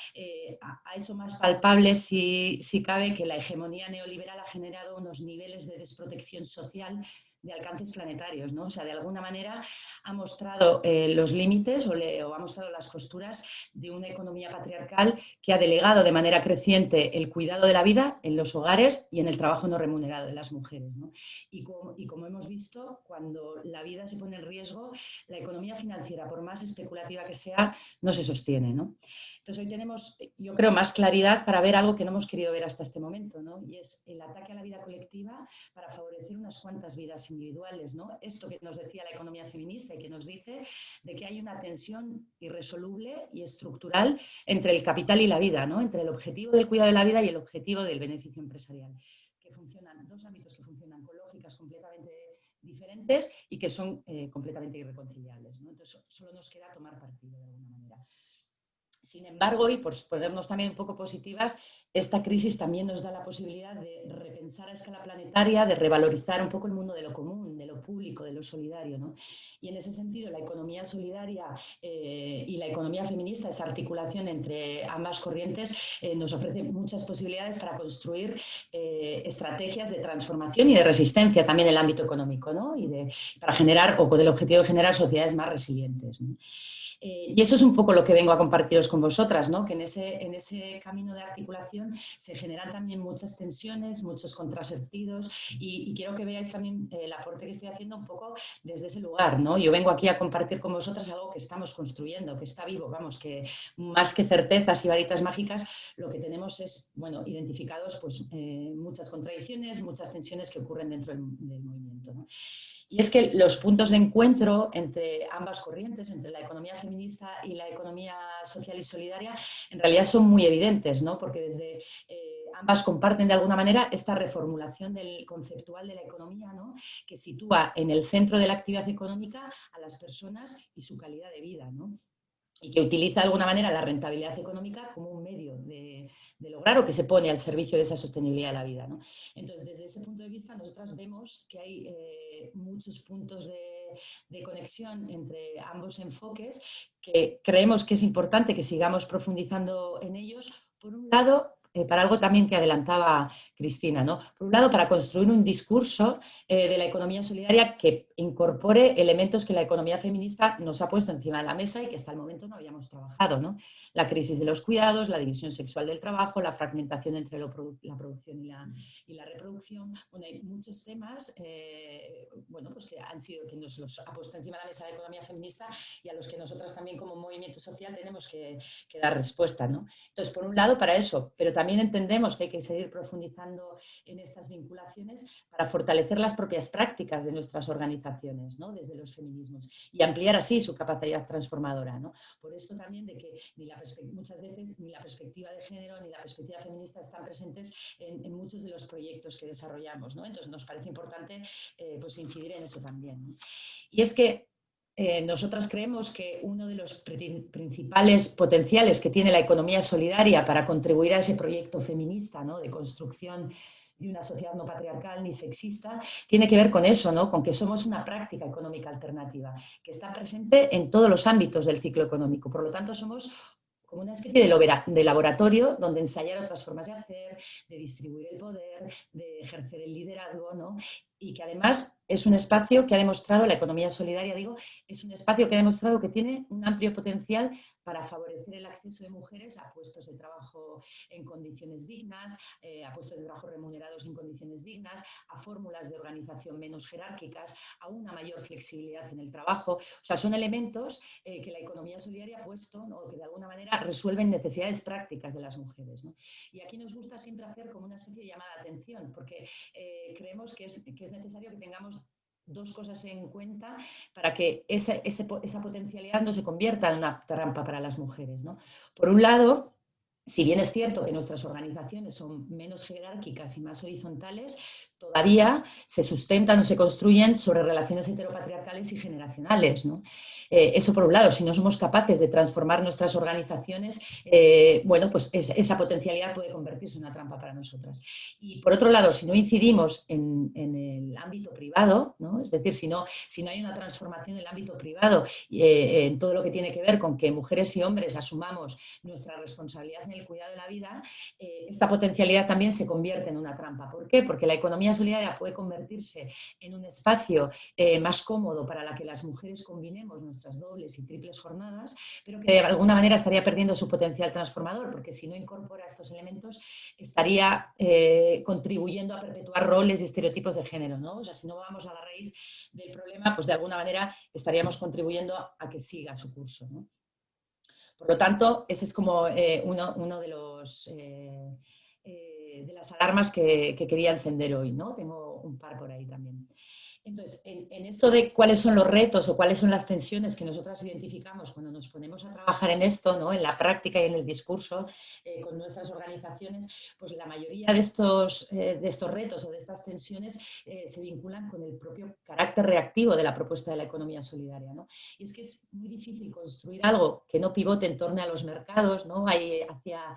ha hecho más palpable, si cabe, que la hegemonía neoliberal ha generado unos niveles de desprotección social de alcances planetarios, ¿no? O sea, de alguna manera ha mostrado los límites o ha mostrado las costuras de una economía patriarcal que ha delegado de manera creciente el cuidado de la vida en los hogares y en el trabajo no remunerado de las mujeres, ¿no? Y como hemos visto, cuando la vida se pone en riesgo, la economía financiera, por más especulativa que sea, no se sostiene, ¿no? Entonces hoy tenemos, yo creo, más claridad para ver algo que no hemos querido ver hasta este momento, ¿no? Y es el ataque a la vida colectiva para favorecer unas cuantas vidas individuales, ¿no? Esto que nos decía la economía feminista y que nos dice de que hay una tensión irresoluble y estructural entre el capital y la vida, ¿no? Entre el objetivo del cuidado de la vida y el objetivo del beneficio empresarial, que funcionan, dos ámbitos que funcionan con lógicas completamente diferentes y que son completamente irreconciliables, ¿no? Entonces solo nos queda tomar partido de alguna manera. Sin embargo, y por ponernos también un poco positivas, esta crisis también nos da la posibilidad de repensar a escala planetaria, de revalorizar un poco el mundo de lo común, de lo público, de lo solidario, ¿no? Y en ese sentido, la economía solidaria y la economía feminista, esa articulación entre ambas corrientes, nos ofrece muchas posibilidades para construir estrategias de transformación y de resistencia también en el ámbito económico, ¿no? Para generar, o con el objetivo de generar sociedades más resilientes, ¿no? Y eso es un poco lo que vengo a compartiros con vosotras, ¿no? Que en ese camino de articulación se generan también muchas tensiones, muchos contrasentidos y quiero que veáis también el aporte que estoy haciendo un poco desde ese lugar, ¿no? Yo vengo aquí a compartir con vosotras algo que estamos construyendo, que está vivo, vamos, que más que certezas y varitas mágicas, lo que tenemos es, bueno, identificados pues muchas contradicciones, muchas tensiones que ocurren dentro del movimiento, ¿no? Y es que los puntos de encuentro entre ambas corrientes, entre la economía feminista y la economía social y solidaria, en realidad son muy evidentes, ¿no? Porque desde ambas comparten de alguna manera esta reformulación del conceptual de la economía, ¿no? Que sitúa en el centro de la actividad económica a las personas y su calidad de vida, ¿no? Y que utiliza de alguna manera la rentabilidad económica como un medio de lograr o que se pone al servicio de esa sostenibilidad de la vida, ¿no? Entonces, desde ese punto de vista, nosotras vemos que hay muchos puntos de conexión entre ambos enfoques que creemos que es importante que sigamos profundizando en ellos. Por un lado, para algo también que adelantaba Cristina, ¿no? Por un lado, para construir un discurso de la economía solidaria que incorpore elementos que la economía feminista nos ha puesto encima de la mesa y que hasta el momento no habíamos trabajado, ¿no? La crisis de los cuidados, la división sexual del trabajo, la fragmentación entre la producción y la reproducción. Bueno, hay muchos temas bueno, pues que han sido, que nos los ha puesto encima de la mesa la economía feminista y a los que nosotras también como movimiento social tenemos que dar respuesta, ¿no? Entonces, por un lado, para eso, pero también entendemos que hay que seguir profundizando en estas vinculaciones para fortalecer las propias prácticas de nuestras organizaciones, ¿no? Desde los feminismos y ampliar así su capacidad transformadora, ¿no? Por esto también de que muchas veces ni la perspectiva de género ni la perspectiva feminista están presentes en muchos de los proyectos que desarrollamos, ¿no? Entonces nos parece importante pues incidir en eso también, ¿no? Y es que nosotras creemos que uno de los principales potenciales que tiene la economía solidaria para contribuir a ese proyecto feminista, ¿no? De construcción de una sociedad no patriarcal ni sexista, tiene que ver con eso, ¿no? Con que somos una práctica económica alternativa que está presente en todos los ámbitos del ciclo económico. Por lo tanto, somos como una especie de laboratorio donde ensayar otras formas de hacer, de distribuir el poder, de ejercer el liderazgo, ¿no? Y que además es un espacio que ha demostrado, la economía solidaria, digo, es un espacio que ha demostrado que tiene un amplio potencial para favorecer el acceso de mujeres a puestos de trabajo en condiciones dignas, a puestos de trabajo remunerados en condiciones dignas, a fórmulas de organización menos jerárquicas, a una mayor flexibilidad en el trabajo. O sea, son elementos que la economía solidaria ha puesto, ¿no? Que de alguna manera resuelven necesidades prácticas de las mujeres, ¿no? Y aquí nos gusta siempre hacer como una especie de llamada de atención, porque creemos que es necesario que tengamos dos cosas en cuenta para que esa potencialidad no se convierta en una trampa para las mujeres, ¿no? Por un lado, si bien es cierto que nuestras organizaciones son menos jerárquicas y más horizontales, todavía se sustentan o se construyen sobre relaciones heteropatriarcales y generacionales, ¿no? Eso por un lado, si no somos capaces de transformar nuestras organizaciones, bueno, pues esa potencialidad puede convertirse en una trampa para nosotras. Y por otro lado, si no incidimos en el ámbito privado, ¿no? Es decir, si no hay una transformación en el ámbito privado, en todo lo que tiene que ver con que mujeres y hombres asumamos nuestra responsabilidad en el cuidado de la vida, esta potencialidad también se convierte en una trampa. ¿Por qué? Porque la economía solidaria puede convertirse en un espacio más cómodo para la que las mujeres combinemos nuestras dobles y triples jornadas, pero que de alguna manera estaría perdiendo su potencial transformador, porque si no incorpora estos elementos estaría contribuyendo a perpetuar roles y estereotipos de género, ¿no? O sea, si no vamos a la raíz del problema, pues de alguna manera estaríamos contribuyendo a que siga su curso, ¿no? Por lo tanto, ese es como uno de los de las alarmas que quería encender hoy, ¿no? Tengo un par por ahí también. Entonces, en esto de cuáles son los retos o cuáles son las tensiones que nosotras identificamos cuando nos ponemos a trabajar en esto, ¿no? En la práctica y en el discurso con nuestras organizaciones, pues la mayoría de estos retos o de estas tensiones se vinculan con el propio carácter reactivo de la propuesta de la economía solidaria, ¿no? Y es que es muy difícil construir algo que no pivote en torno a los mercados, ¿no? Hay hacia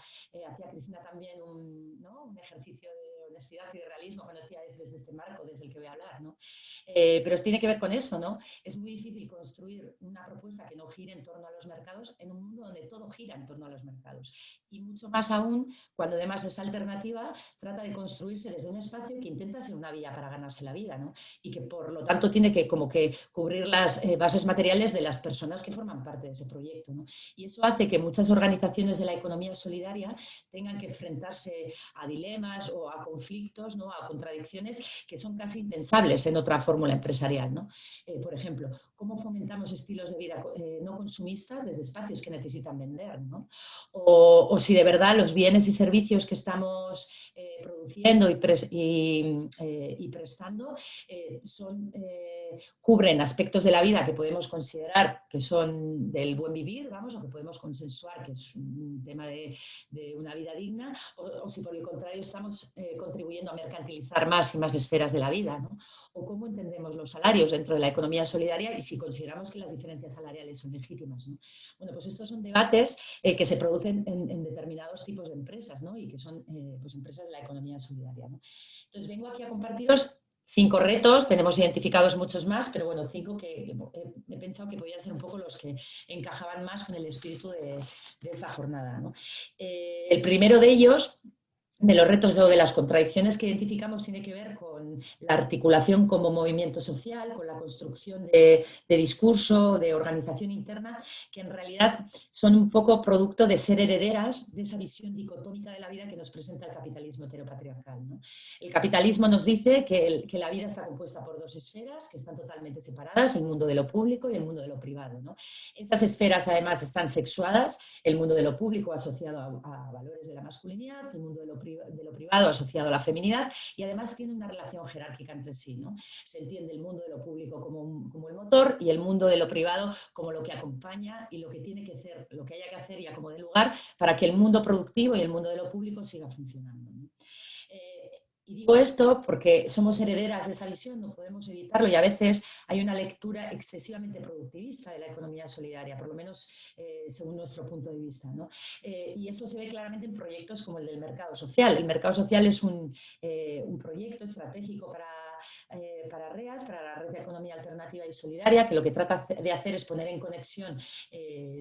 Cristina también un ejercicio de honestidad y de realismo cuando decía es desde este marco desde el que voy a hablar, ¿no? Pero tiene que ver con eso, ¿no? Es muy difícil construir una propuesta que no gire en torno a los mercados en un mundo donde todo gira en torno a los mercados. Y mucho más aún cuando además esa alternativa trata de construirse desde un espacio que intenta ser una vía para ganarse la vida, ¿no? Y que por lo tanto tiene que como que cubrir las bases materiales de las personas que forman parte de ese proyecto, ¿no? Y eso hace que muchas organizaciones de la economía solidaria tengan que enfrentarse a dilemas o a conflictos, ¿no? A contradicciones que son casi impensables en otra fórmula empresarial, ¿no? Por ejemplo, ¿cómo fomentamos estilos de vida no consumistas desde espacios que necesitan vender, ¿no? O si de verdad los bienes y servicios que estamos produciendo y prestando cubren aspectos de la vida que podemos considerar que son del buen vivir, vamos, o que podemos consensuar que es un tema de una vida digna, o si por el contrario estamos contribuyendo a mercantilizar más y más esferas de la vida, ¿no? O cómo entendemos los salarios dentro de la economía solidaria y si consideramos que las diferencias salariales son legítimas, ¿no? Bueno, pues estos son debates que se producen en determinados tipos de empresas, ¿no? Y que son pues empresas de la economía solidaria, ¿no? Entonces vengo aquí a compartiros 5 retos, tenemos identificados muchos más, pero bueno, 5 que he pensado que podían ser un poco los que encajaban más con el espíritu de esta jornada, ¿no? El primero de ellos, de los retos o de las contradicciones que identificamos, tiene que ver con la articulación como movimiento social, con la construcción de discurso, de organización interna, que en realidad son un poco producto de ser herederas de esa visión dicotómica de la vida que nos presenta el capitalismo heteropatriarcal, ¿no? El capitalismo nos dice que la vida está compuesta por 2 esferas que están totalmente separadas, el mundo de lo público y el mundo de lo privado, ¿no? Esas esferas además están sexuadas, el mundo de lo público asociado a valores de la masculinidad, el mundo de lo privado asociado a la feminidad, y además tiene una relación jerárquica entre sí, ¿no? Se entiende el mundo de lo público como el motor y el mundo de lo privado como lo que acompaña y lo que tiene que hacer, lo que haya que hacer y a como dé lugar para que el mundo productivo y el mundo de lo público siga funcionando, ¿no? Y digo esto porque somos herederas de esa visión, no podemos evitarlo, y a veces hay una lectura excesivamente productivista de la economía solidaria, por lo menos según nuestro punto de vista, ¿no? Y eso se ve claramente en proyectos como el del mercado social. El mercado social es un proyecto estratégico para REAS, para la Red de Economía Alternativa y Solidaria, que lo que trata de hacer es poner en conexión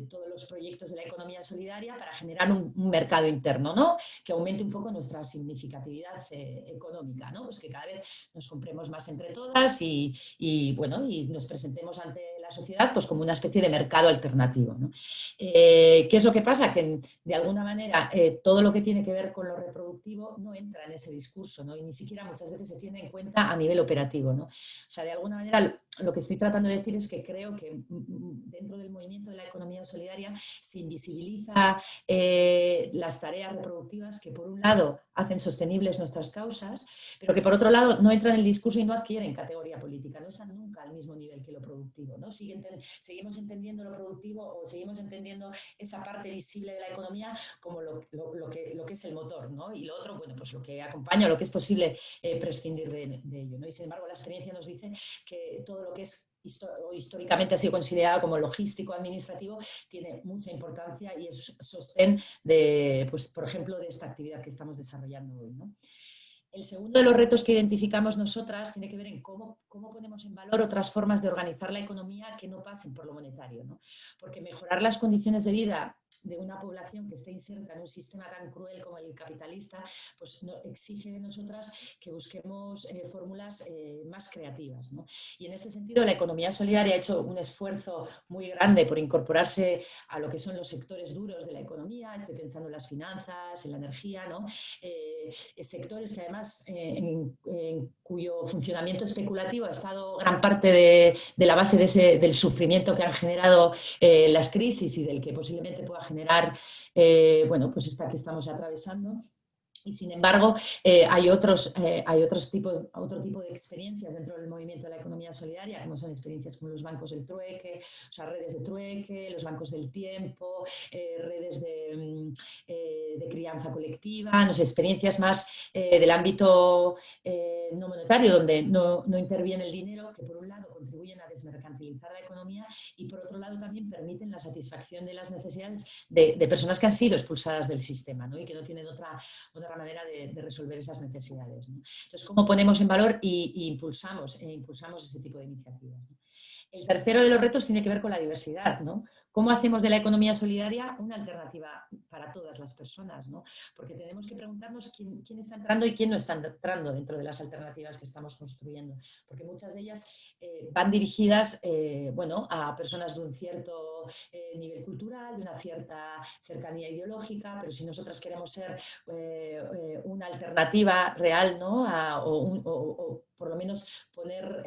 todos los proyectos de la economía solidaria para generar un mercado interno, ¿no? Que aumente un poco nuestra significatividad económica, ¿no? Pues que cada vez nos compremos más entre todas y bueno, y nos presentemos ante la sociedad pues como una especie de mercado alternativo, ¿no? ¿Qué es lo que pasa? Que de alguna manera todo lo que tiene que ver con lo reproductivo no entra en ese discurso, ¿no? Y ni siquiera muchas veces se tiene en cuenta a nivel operativo, ¿no? O sea, de alguna manera lo que estoy tratando de decir es que creo que dentro del movimiento de la economía solidaria se invisibiliza las tareas reproductivas que, por un lado, hacen sostenibles nuestras causas, pero que, por otro lado, no entran en el discurso y no adquieren categoría política, no están nunca al mismo nivel que lo productivo, ¿no? Seguimos entendiendo lo productivo o seguimos entendiendo esa parte visible de la economía como lo que es el motor, ¿no? Y lo otro, bueno, pues lo que acompaña, lo que es posible prescindir de ello, ¿no? Y sin embargo, la experiencia nos dice que todo lo que es históricamente ha sido considerado como logístico administrativo tiene mucha importancia y es sostén de, pues, por ejemplo, de esta actividad que estamos desarrollando hoy, ¿no? El segundo de los retos que identificamos nosotras tiene que ver en cómo ponemos en valor otras formas de organizar la economía que no pasen por lo monetario, ¿no? Porque mejorar las condiciones de vida de una población que esté inserta en un sistema tan cruel como el capitalista, pues exige de nosotras que busquemos fórmulas más creativas, ¿no? Y en este sentido la economía solidaria ha hecho un esfuerzo muy grande por incorporarse a lo que son los sectores duros de la economía, estoy pensando en las finanzas, en la energía, ¿no? Sectores que además en cuyo funcionamiento especulativo ha estado gran parte de la base del sufrimiento que han generado las crisis y del que posiblemente pueda generar bueno, pues esta que estamos atravesando. Y sin embargo, hay otro tipo de experiencias dentro del movimiento de la economía solidaria, como son experiencias como los bancos del trueque, o sea, redes de trueque, los bancos del tiempo, redes de crianza colectiva, no sé, experiencias más del ámbito no monetario, donde no interviene el dinero, que por un lado contribuyen a desmercantilizar la economía y por otro lado también permiten la satisfacción de las necesidades de personas que han sido expulsadas del sistema, ¿no? Y que no tienen otra manera de resolver esas necesidades, ¿no? Entonces, ¿cómo ponemos en valor y impulsamos ese tipo de iniciativas, ¿no? El tercero de los retos tiene que ver con la diversidad, ¿no? ¿Cómo hacemos de la economía solidaria una alternativa para todas las personas, ¿no? Porque tenemos que preguntarnos quién está entrando y quién no está entrando dentro de las alternativas que estamos construyendo, porque muchas de ellas van dirigidas bueno, a personas de un cierto nivel cultural, de una cierta cercanía ideológica, pero si nosotras queremos ser una alternativa real, ¿no? O por lo menos poner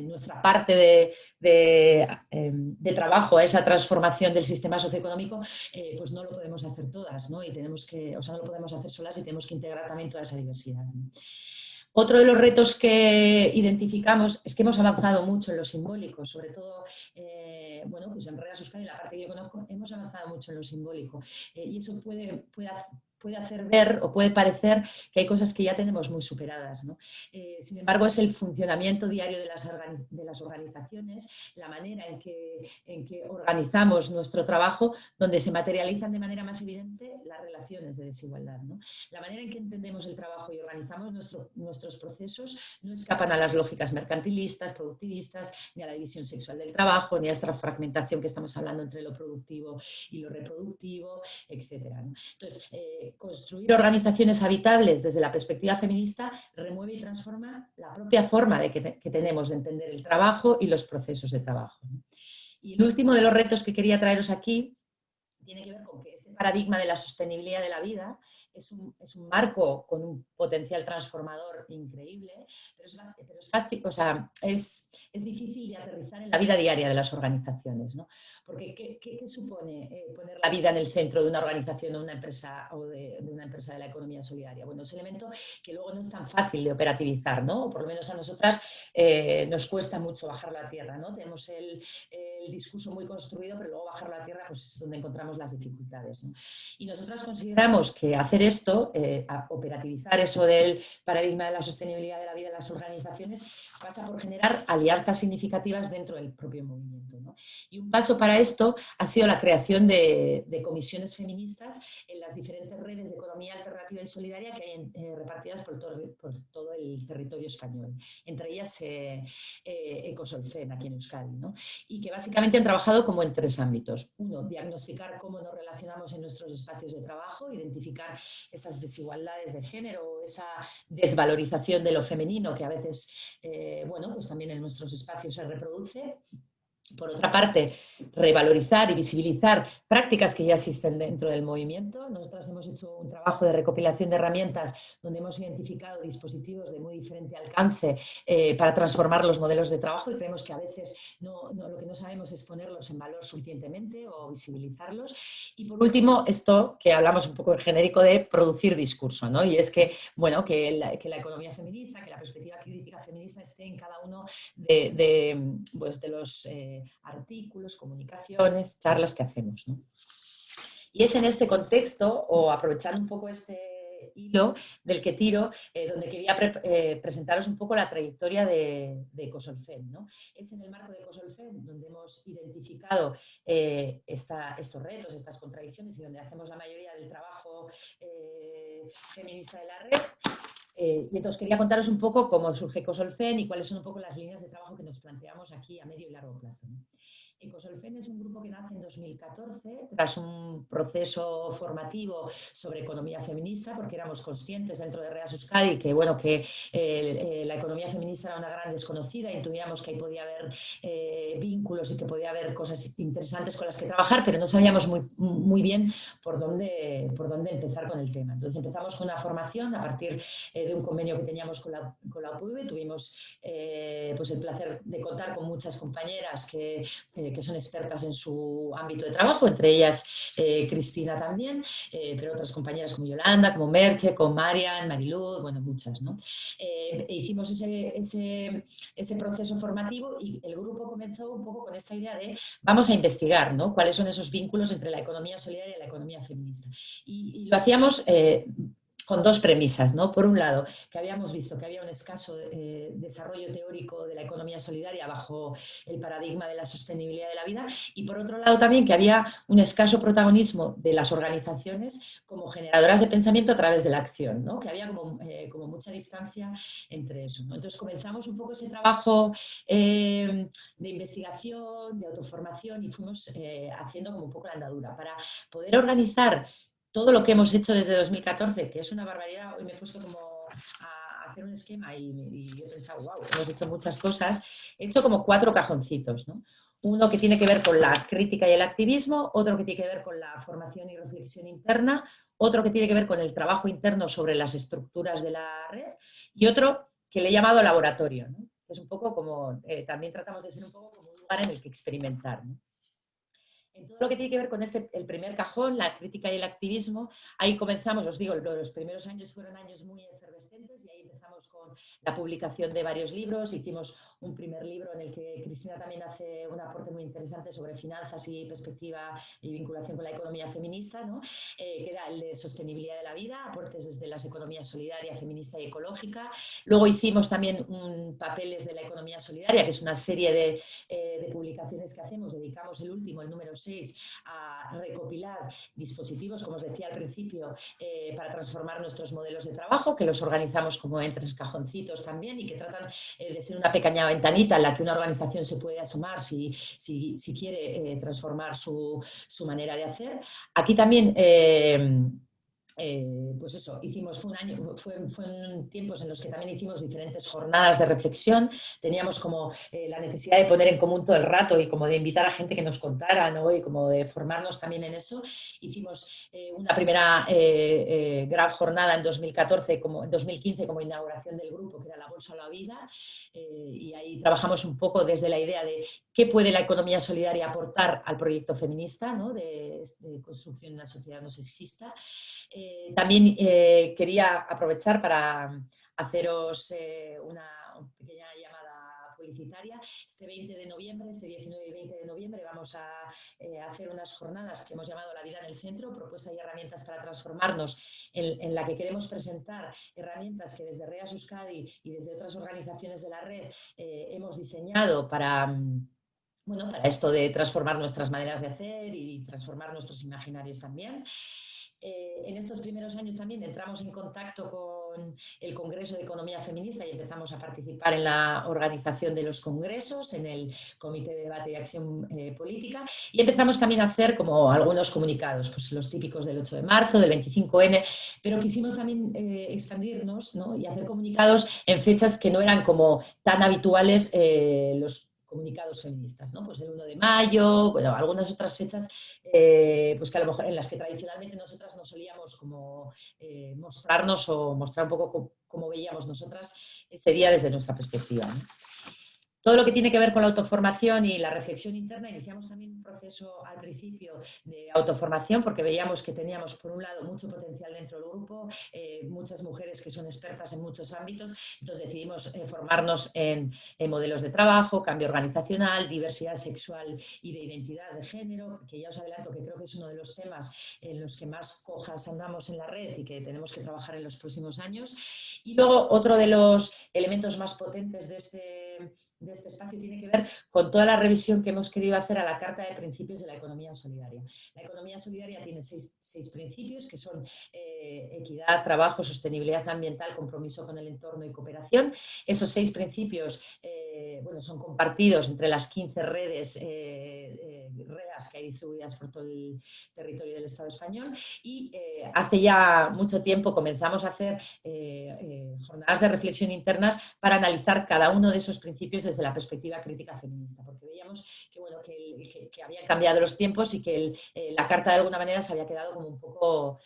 nuestra parte de trabajo a esa transformación del sistema socioeconómico, pues no lo podemos hacer todas, ¿no? Y o sea, no lo podemos hacer solas y tenemos que integrar también toda esa diversidad, ¿no? Otro de los retos que identificamos es que hemos avanzado mucho en lo simbólico, sobre todo, bueno, pues en Redes Euskadi, la parte que yo conozco, hemos avanzado mucho en lo simbólico. Y eso puede hacer ver o puede parecer que hay cosas que ya tenemos muy superadas, ¿no? Sin embargo, es el funcionamiento diario de las organizaciones, la manera en que organizamos nuestro trabajo, donde se materializan de manera más evidente las relaciones de desigualdad, ¿no? La manera en que entendemos el trabajo y organizamos nuestros procesos no escapan a las lógicas mercantilistas, productivistas, ni a la división sexual del trabajo, ni a esta fragmentación que estamos hablando entre lo productivo y lo reproductivo, etcétera, ¿no? Entonces, construir organizaciones habitables desde la perspectiva feminista remueve y transforma la propia forma que tenemos de entender el trabajo y los procesos de trabajo, ¿no? Y el último de los retos que quería traeros aquí tiene que ver con que este paradigma de la sostenibilidad de la vida es un marco con un potencial transformador increíble, pero es fácil, o sea, es difícil de aterrizar en la vida diaria de las organizaciones, ¿no? Porque ¿qué supone poner la vida en el centro de una organización o una empresa o de una empresa de la economía solidaria? Bueno, es un elemento que luego no es tan fácil de operativizar, ¿no? O por lo menos a nosotras nos cuesta mucho bajarlo a tierra, ¿no? Tenemos el discurso muy construido, pero luego bajarlo a tierra pues es donde encontramos las dificultades, ¿no? Y nosotras consideramos que hacer esto, operativizar eso del paradigma de la sostenibilidad de la vida en las organizaciones, pasa por generar alianzas significativas dentro del propio movimiento, ¿no? Y un paso para esto ha sido la creación de comisiones feministas en las diferentes redes de economía alternativa y solidaria que hay repartidas por todo el territorio español. Entre ellas Ecosolfen, aquí en Euskadi, ¿no? Y que básicamente han trabajado como en tres ámbitos. Uno, diagnosticar cómo nos relacionamos en nuestros espacios de trabajo, identificar esas desigualdades de género, esa desvalorización de lo femenino que a veces, bueno, pues también en nuestros espacios se reproduce. Por otra parte, revalorizar y visibilizar prácticas que ya existen dentro del movimiento. Nosotros hemos hecho un trabajo de recopilación de herramientas donde hemos identificado dispositivos de muy diferente alcance para transformar los modelos de trabajo y creemos que a veces lo que no sabemos es ponerlos en valor suficientemente o visibilizarlos. Y por último, esto que hablamos un poco en genérico de producir discurso, ¿no? Y es que, bueno, que la economía feminista, que la perspectiva crítica feminista esté en cada uno de los artículos, comunicaciones, charlas que hacemos, ¿no? Y es en este contexto, o aprovechando un poco este hilo del que tiro, donde quería presentaros un poco la trayectoria de Ecosolfen, ¿no? Es en el marco de Ecosolfen donde hemos identificado estos retos, estas contradicciones y donde hacemos la mayoría del trabajo feminista de la red. Y entonces quería contaros un poco cómo surge Ecosolfen y cuáles son un poco las líneas de trabajo que nos planteamos aquí a medio y largo plazo, ¿no? Ecosolfen es un grupo que nace en 2014 tras un proceso formativo sobre economía feminista, porque éramos conscientes dentro de Reas Euskadi que, bueno, que la economía feminista era una gran desconocida, intuíamos que ahí podía haber vínculos y que podía haber cosas interesantes con las que trabajar, pero no sabíamos muy bien por dónde empezar con el tema. Entonces empezamos con una formación a partir de un convenio que teníamos con la UPV. Tuvimos pues el placer de contar con muchas compañeras que son expertas en su ámbito de trabajo, entre ellas Cristina también, pero otras compañeras como Yolanda, como Merche, como Marian, Mariluz, bueno, muchas, ¿no? Hicimos ese proceso formativo y el grupo comenzó un poco con esta idea de vamos a investigar, ¿no? Cuáles son esos vínculos entre la economía solidaria y la economía feminista. Y lo hacíamos con dos premisas, ¿no? Por un lado, que habíamos visto que había un escaso desarrollo teórico de la economía solidaria bajo el paradigma de la sostenibilidad de la vida, y por otro lado también que había un escaso protagonismo de las organizaciones como generadoras de pensamiento a través de la acción, ¿no? Que había como mucha distancia entre eso, ¿no? Entonces comenzamos un poco ese trabajo de investigación, de autoformación, y fuimos haciendo como un poco la andadura para poder organizar todo lo que hemos hecho desde 2014, que es una barbaridad. Hoy me he puesto como a hacer un esquema y he pensado, wow, hemos hecho muchas cosas. He hecho como 4 cajoncitos, ¿no? Uno que tiene que ver con la crítica y el activismo, otro que tiene que ver con la formación y reflexión interna, otro que tiene que ver con el trabajo interno sobre las estructuras de la red y otro que le he llamado laboratorio, ¿no? Es un poco como, también tratamos de ser un poco como un lugar en el que experimentar, ¿no? En todo lo que tiene que ver con el primer cajón, la crítica y el activismo, ahí comenzamos, os digo, los primeros años fueron años muy efervescentes y ahí empezamos con la publicación de varios libros. Hicimos un primer libro en el que Cristina también hace un aporte muy interesante sobre finanzas y perspectiva y vinculación con la economía feminista, ¿no? Que era el de sostenibilidad de la vida, aportes desde las economías solidaria, feminista y ecológica. Luego hicimos también papeles de la economía solidaria, que es una serie de publicaciones que hacemos. Dedicamos el último, el número 6, a recopilar dispositivos, como os decía al principio, para transformar nuestros modelos de trabajo, que los organizamos como en 3 cajoncitos también y que tratan de ser una pequeña ventanita en la que una organización se puede asomar si quiere transformar su manera de hacer. Aquí también pues eso, fueron tiempos en los que también hicimos diferentes jornadas de reflexión. Teníamos como la necesidad de poner en común todo el rato y como de invitar a gente que nos contara, ¿no? Y como de formarnos también en eso. Hicimos una primera gran jornada en 2015 como inauguración del grupo, que era la Bolsa a la Vida, y ahí trabajamos un poco desde la idea de qué puede la economía solidaria aportar al proyecto feminista, ¿no? de construcción de una sociedad no sexista. También quería aprovechar para haceros una pequeña llamada publicitaria. Este 19 y 20 de noviembre vamos a hacer unas jornadas que hemos llamado La vida en el centro, propuestas y herramientas para transformarnos, en la que queremos presentar herramientas que desde Reas Euskadi y desde otras organizaciones de la red hemos diseñado para esto de transformar nuestras maneras de hacer y transformar nuestros imaginarios también. En estos primeros años también entramos en contacto con el Congreso de Economía Feminista y empezamos a participar en la organización de los congresos, en el Comité de Debate y Acción Política, y empezamos también a hacer como algunos comunicados, pues los típicos del 8 de marzo, del 25N, pero quisimos también expandirnos, ¿no? Y hacer comunicados en fechas que no eran como tan habituales, los comunicados feministas, ¿no? Pues el 1 de mayo, bueno, algunas otras fechas pues que a lo mejor en las que tradicionalmente nosotras no solíamos como mostrarnos o mostrar un poco cómo veíamos nosotras ese día desde nuestra perspectiva, ¿no? Todo lo que tiene que ver con la autoformación y la reflexión interna, iniciamos también un proceso al principio de autoformación porque veíamos que teníamos, por un lado, mucho potencial dentro del grupo, muchas mujeres que son expertas en muchos ámbitos, entonces decidimos formarnos en modelos de trabajo, cambio organizacional, diversidad sexual y de identidad de género, que ya os adelanto que creo que es uno de los temas en los que más cojas andamos en la red y que tenemos que trabajar en los próximos años. Y luego otro de los elementos más potentes de este espacio tiene que ver con toda la revisión que hemos querido hacer a la Carta de Principios de la Economía Solidaria. La economía solidaria tiene seis principios que son equidad, trabajo, sostenibilidad ambiental, compromiso con el entorno y cooperación. Esos 6 principios bueno, son compartidos entre las 15 redes REAs que hay distribuidas por todo el territorio del Estado español y hace ya mucho tiempo comenzamos a hacer jornadas de reflexión internas para analizar cada uno de esos principios desde la perspectiva crítica feminista, porque veíamos que, bueno, que habían cambiado los tiempos y que la carta de alguna manera se había quedado como un poco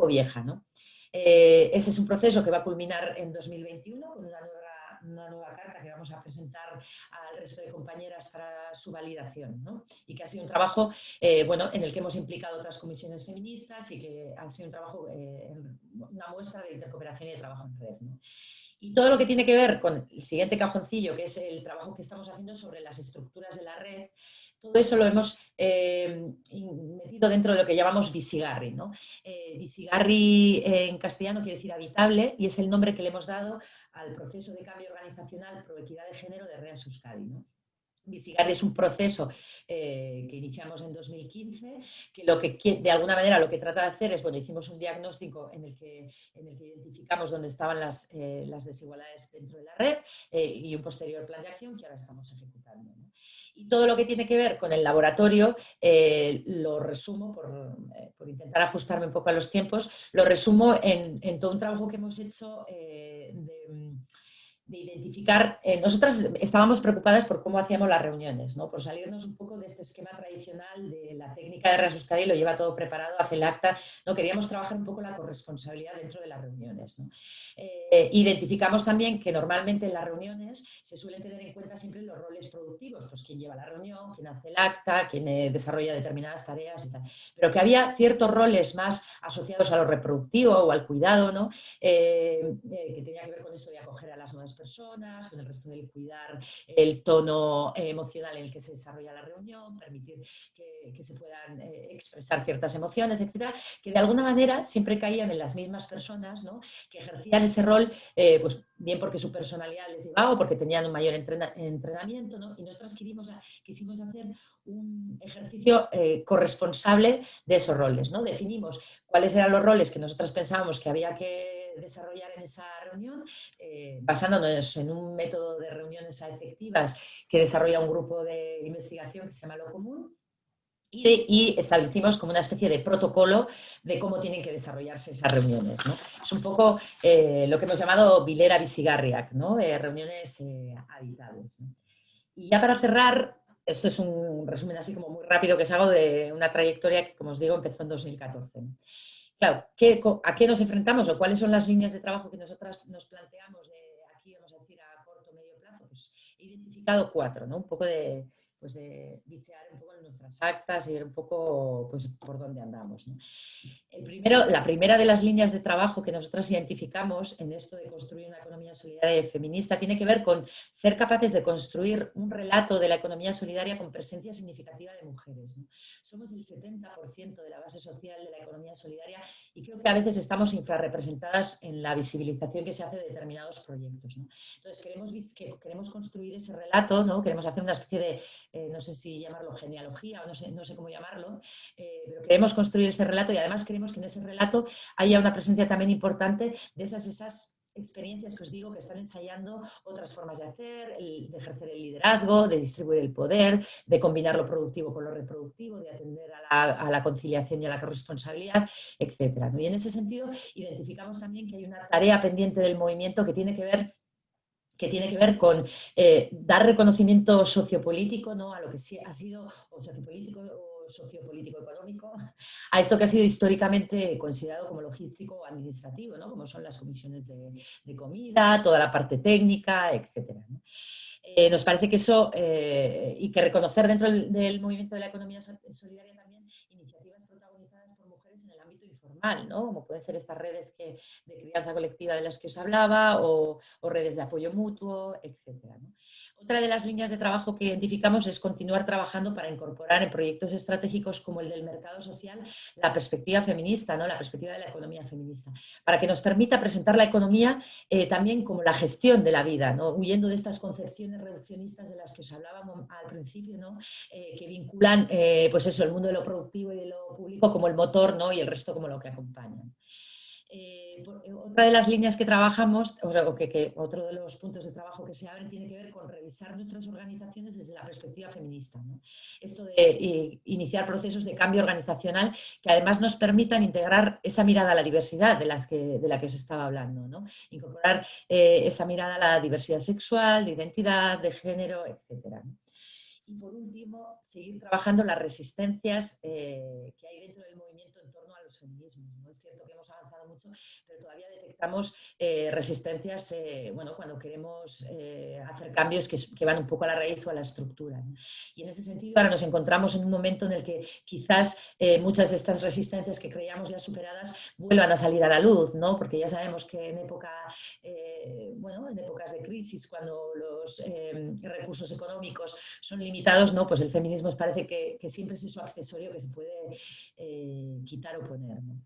vieja, ¿no? Ese es un proceso que va a culminar en 2021 con una nueva carta que vamos a presentar al resto de compañeras para su validación, ¿no? Y que ha sido un trabajo bueno, en el que hemos implicado otras comisiones feministas y que ha sido un trabajo, una muestra de intercooperación y de trabajo en red, ¿no? Y todo lo que tiene que ver con el siguiente cajoncillo, que es el trabajo que estamos haciendo sobre las estructuras de la red, todo eso lo hemos metido dentro de lo que llamamos Bizigarri, ¿no? Bizigarri en castellano quiere decir habitable y es el nombre que le hemos dado al proceso de cambio organizacional pro equidad de género de REAS Euskadi, ¿no? Bizigarri es un proceso que iniciamos en 2015, que de alguna manera lo que trata de hacer es, bueno, hicimos un diagnóstico en el que identificamos dónde estaban las desigualdades dentro de la red y un posterior plan de acción que ahora estamos ejecutando, ¿no? Y todo lo que tiene que ver con el laboratorio, lo resumo, por intentar ajustarme un poco a los tiempos, lo resumo en todo un trabajo que hemos hecho de identificar, nosotras estábamos preocupadas por cómo hacíamos las reuniones, ¿no? Por salirnos un poco de este esquema tradicional de la técnica de REAS Euskadi, lo lleva todo preparado, hace el acta, ¿no? Queríamos trabajar un poco la corresponsabilidad dentro de las reuniones, ¿no? Identificamos también que normalmente en las reuniones se suelen tener en cuenta siempre los roles productivos, pues quién lleva la reunión, quién hace el acta, quién desarrolla determinadas tareas y tal, pero que había ciertos roles más asociados a lo reproductivo o al cuidado, ¿no? Que tenía que ver con esto de acoger a las nuevas personas, con el resto del cuidar el tono emocional en el que se desarrolla la reunión, permitir que se puedan expresar ciertas emociones, etcétera, que de alguna manera siempre caían en las mismas personas, ¿no? Que ejercían ese rol, pues bien porque su personalidad les llevaba o porque tenían un mayor entrenamiento, ¿no? Y nosotros quisimos hacer un ejercicio corresponsable de esos roles, ¿no? Definimos cuáles eran los roles que nosotras pensábamos que había que desarrollar en esa reunión, basándonos en un método de reuniones efectivas que desarrolla un grupo de investigación que se llama Lo Común, y establecimos como una especie de protocolo de cómo tienen que desarrollarse esas reuniones, ¿no? Es un poco lo que hemos llamado Bilera Bizigarriak, ¿no? Reuniones habitables, ¿no? Y ya para cerrar, esto es un resumen así como muy rápido que os hago de una trayectoria que, como os digo, empezó en 2014. Claro, ¿a qué nos enfrentamos o cuáles son las líneas de trabajo que nosotras nos planteamos de aquí, vamos a decir, a corto o medio plazo? Pues he identificado 4, ¿no? Un poco de bichear un poco en nuestras actas y ver un poco pues, por dónde andamos, ¿no? La primera de las líneas de trabajo que nosotros identificamos en esto de construir una economía solidaria y feminista tiene que ver con ser capaces de construir un relato de la economía solidaria con presencia significativa de mujeres, ¿no? Somos el 70% de la base social de la economía solidaria y creo que a veces estamos infrarrepresentadas en la visibilización que se hace de determinados proyectos, ¿no? Entonces queremos construir ese relato, ¿no? Queremos hacer una especie de no sé si llamarlo genealogía o no sé cómo llamarlo, pero queremos construir ese relato y además queremos que en ese relato haya una presencia también importante de esas experiencias que os digo que están ensayando otras formas de hacer, de ejercer el liderazgo, de distribuir el poder, de combinar lo productivo con lo reproductivo, de atender a la conciliación y a la corresponsabilidad, etc., ¿no? Y en ese sentido identificamos también que hay una tarea pendiente del movimiento que tiene que ver que tiene que ver con dar reconocimiento sociopolítico, ¿no?, a lo que sí ha sido, o sociopolítico o sociopolítico económico, a esto que ha sido históricamente considerado como logístico o administrativo, ¿no?, como son las comisiones de comida, toda la parte técnica, etcétera, ¿no? Nos parece que eso, y que reconocer dentro del movimiento de la economía solidaria también iniciativas protagonizadas por mujeres en el ámbito informal, ¿no?, como pueden ser estas redes de crianza colectiva de las que os hablaba, o redes de apoyo mutuo, etcétera, ¿no? Otra de las líneas de trabajo que identificamos es continuar trabajando para incorporar en proyectos estratégicos como el del mercado social la perspectiva feminista, ¿no?, la perspectiva de la economía feminista, para que nos permita presentar la economía también como la gestión de la vida, ¿no?, huyendo de estas concepciones reduccionistas de las que os hablábamos al principio, ¿no?, que vinculan pues eso, el mundo de lo productivo y de lo público como el motor, ¿no?, y el resto como lo que acompaña. Otra de las líneas que trabajamos, o sea, otro de los puntos de trabajo que se abren tiene que ver con revisar nuestras organizaciones desde la perspectiva feminista, ¿no? Esto de iniciar procesos de cambio organizacional que además nos permitan integrar esa mirada a la diversidad de la que os estaba hablando, ¿no? Incorporar esa mirada a la diversidad sexual, de identidad, de género, etcétera, ¿no? Y por último, seguir trabajando las resistencias que hay dentro del movimiento en torno a los feminismos, ¿no? Es cierto que hemos avanzado mucho, pero todavía detectamos resistencias bueno, cuando queremos hacer cambios que van un poco a la raíz o a la estructura, ¿no? Y en ese sentido ahora nos encontramos en un momento en el que quizás muchas de estas resistencias que creíamos ya superadas vuelvan a salir a la luz, ¿no? Porque ya sabemos que en bueno, en épocas de crisis, cuando los recursos económicos son limitados, ¿no?, pues el feminismo parece que siempre es eso accesorio que se puede quitar o poner, ¿no?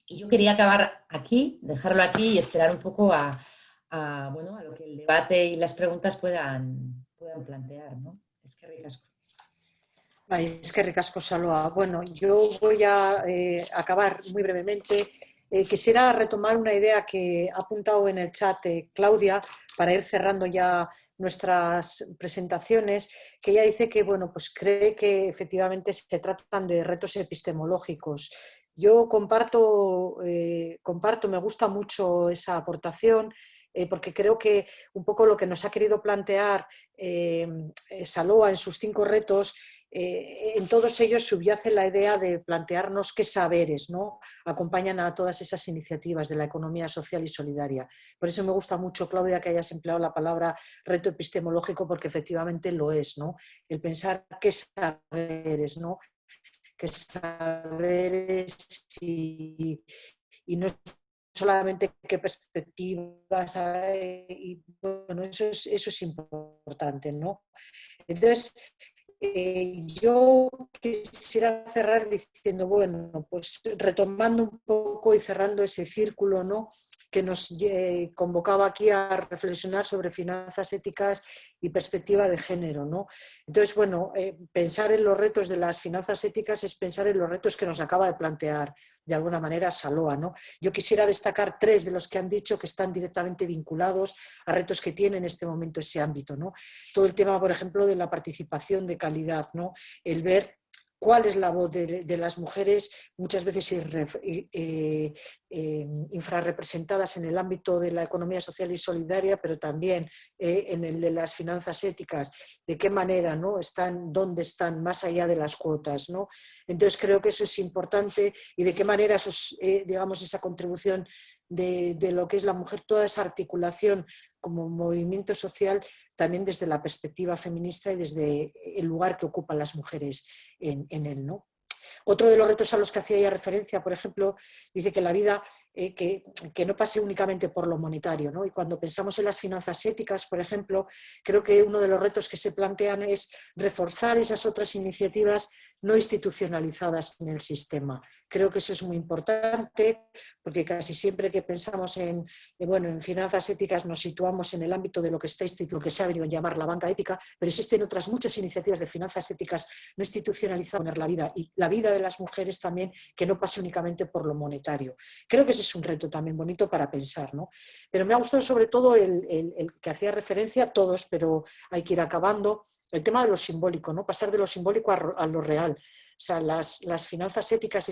Y yo quería acabar aquí, dejarlo aquí y esperar un poco bueno, a lo que el debate y las preguntas puedan plantear, ¿no? Es que ricasco. Es que ricasco, Saloa. Bueno, yo voy a acabar muy brevemente. Quisiera retomar una idea que ha apuntado en el chat Claudia para ir cerrando ya nuestras presentaciones, que ella dice que, bueno, pues cree que efectivamente se tratan de retos epistemológicos. Yo comparto, me gusta mucho esa aportación, porque creo que un poco lo que nos ha querido plantear Saloa en sus 5 retos, en todos ellos subyace la idea de plantearnos qué saberes, ¿no?, acompañan a todas esas iniciativas de la economía social y solidaria. Por eso me gusta mucho, Claudia, que hayas empleado la palabra reto epistemológico, porque efectivamente lo es, ¿no? El pensar qué saberes, ¿no?, qué saberes y no solamente qué perspectivas hay, y bueno, eso es importante, ¿no? Entonces, yo quisiera cerrar diciendo, bueno, pues retomando un poco y cerrando ese círculo, ¿no?, que nos convocaba aquí a reflexionar sobre finanzas éticas y perspectiva de género, ¿no? Entonces, bueno, pensar en los retos de las finanzas éticas es pensar en los retos que nos acaba de plantear de alguna manera Saloa, ¿no? Yo quisiera destacar 3 de los que han dicho que están directamente vinculados a retos que tiene en este momento ese ámbito, ¿no? Todo el tema, por ejemplo, de la participación de calidad, ¿no? El ver cuál es la voz de las mujeres, muchas veces infrarrepresentadas en el ámbito de la economía social y solidaria, pero también en el de las finanzas éticas, de qué manera, ¿no?, están, dónde están, más allá de las cuotas, ¿no? Entonces creo que eso es importante, y de qué manera digamos, esa contribución de lo que es la mujer, toda esa articulación como movimiento social, también desde la perspectiva feminista y desde el lugar que ocupan las mujeres en él, ¿no? Otro de los retos a los que hacía ya referencia, por ejemplo, dice que la vida que no pase únicamente por lo monetario, ¿no? Y cuando pensamos en las finanzas éticas, por ejemplo, creo que uno de los retos que se plantean es reforzar esas otras iniciativas no institucionalizadas en el sistema. Creo que eso es muy importante, porque casi siempre que pensamos en finanzas éticas nos situamos en el ámbito de lo que que se ha venido a llamar la banca ética, pero existen otras muchas iniciativas de finanzas éticas no institucionalizadas, poner la vida y la vida de las mujeres también, que no pase únicamente por lo monetario. Creo que ese es un reto también bonito para pensar, ¿no? Pero me ha gustado sobre todo el que hacía referencia a todos, pero hay que ir acabando, el tema de lo simbólico, ¿no? Pasar de lo simbólico a lo real. sea, las finanzas éticas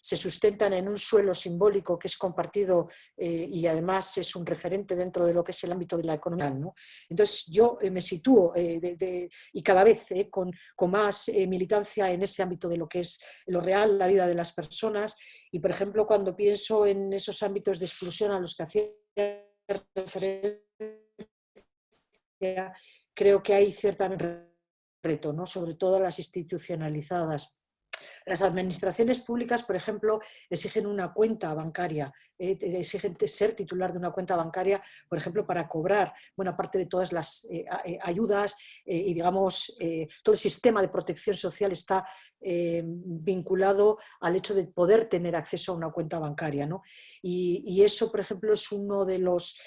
se sustentan en un suelo simbólico que es compartido y además es un referente dentro de lo que es el ámbito de la economía, ¿no? Entonces yo me sitúo y cada vez con más militancia en ese ámbito de lo que es lo real, la vida de las personas, y por ejemplo cuando pienso en esos ámbitos de exclusión a los que hacía referencia, creo que hay ciertamente reto, ¿no? Sobre todo las institucionalizadas. Las administraciones públicas, por ejemplo, exigen una cuenta bancaria, exigen ser titular de una cuenta bancaria, por ejemplo, para cobrar buena parte de todas las ayudas y, digamos, todo el sistema de protección social está vinculado al hecho de poder tener acceso a una cuenta bancaria, ¿no? Y eso, por ejemplo, es uno de los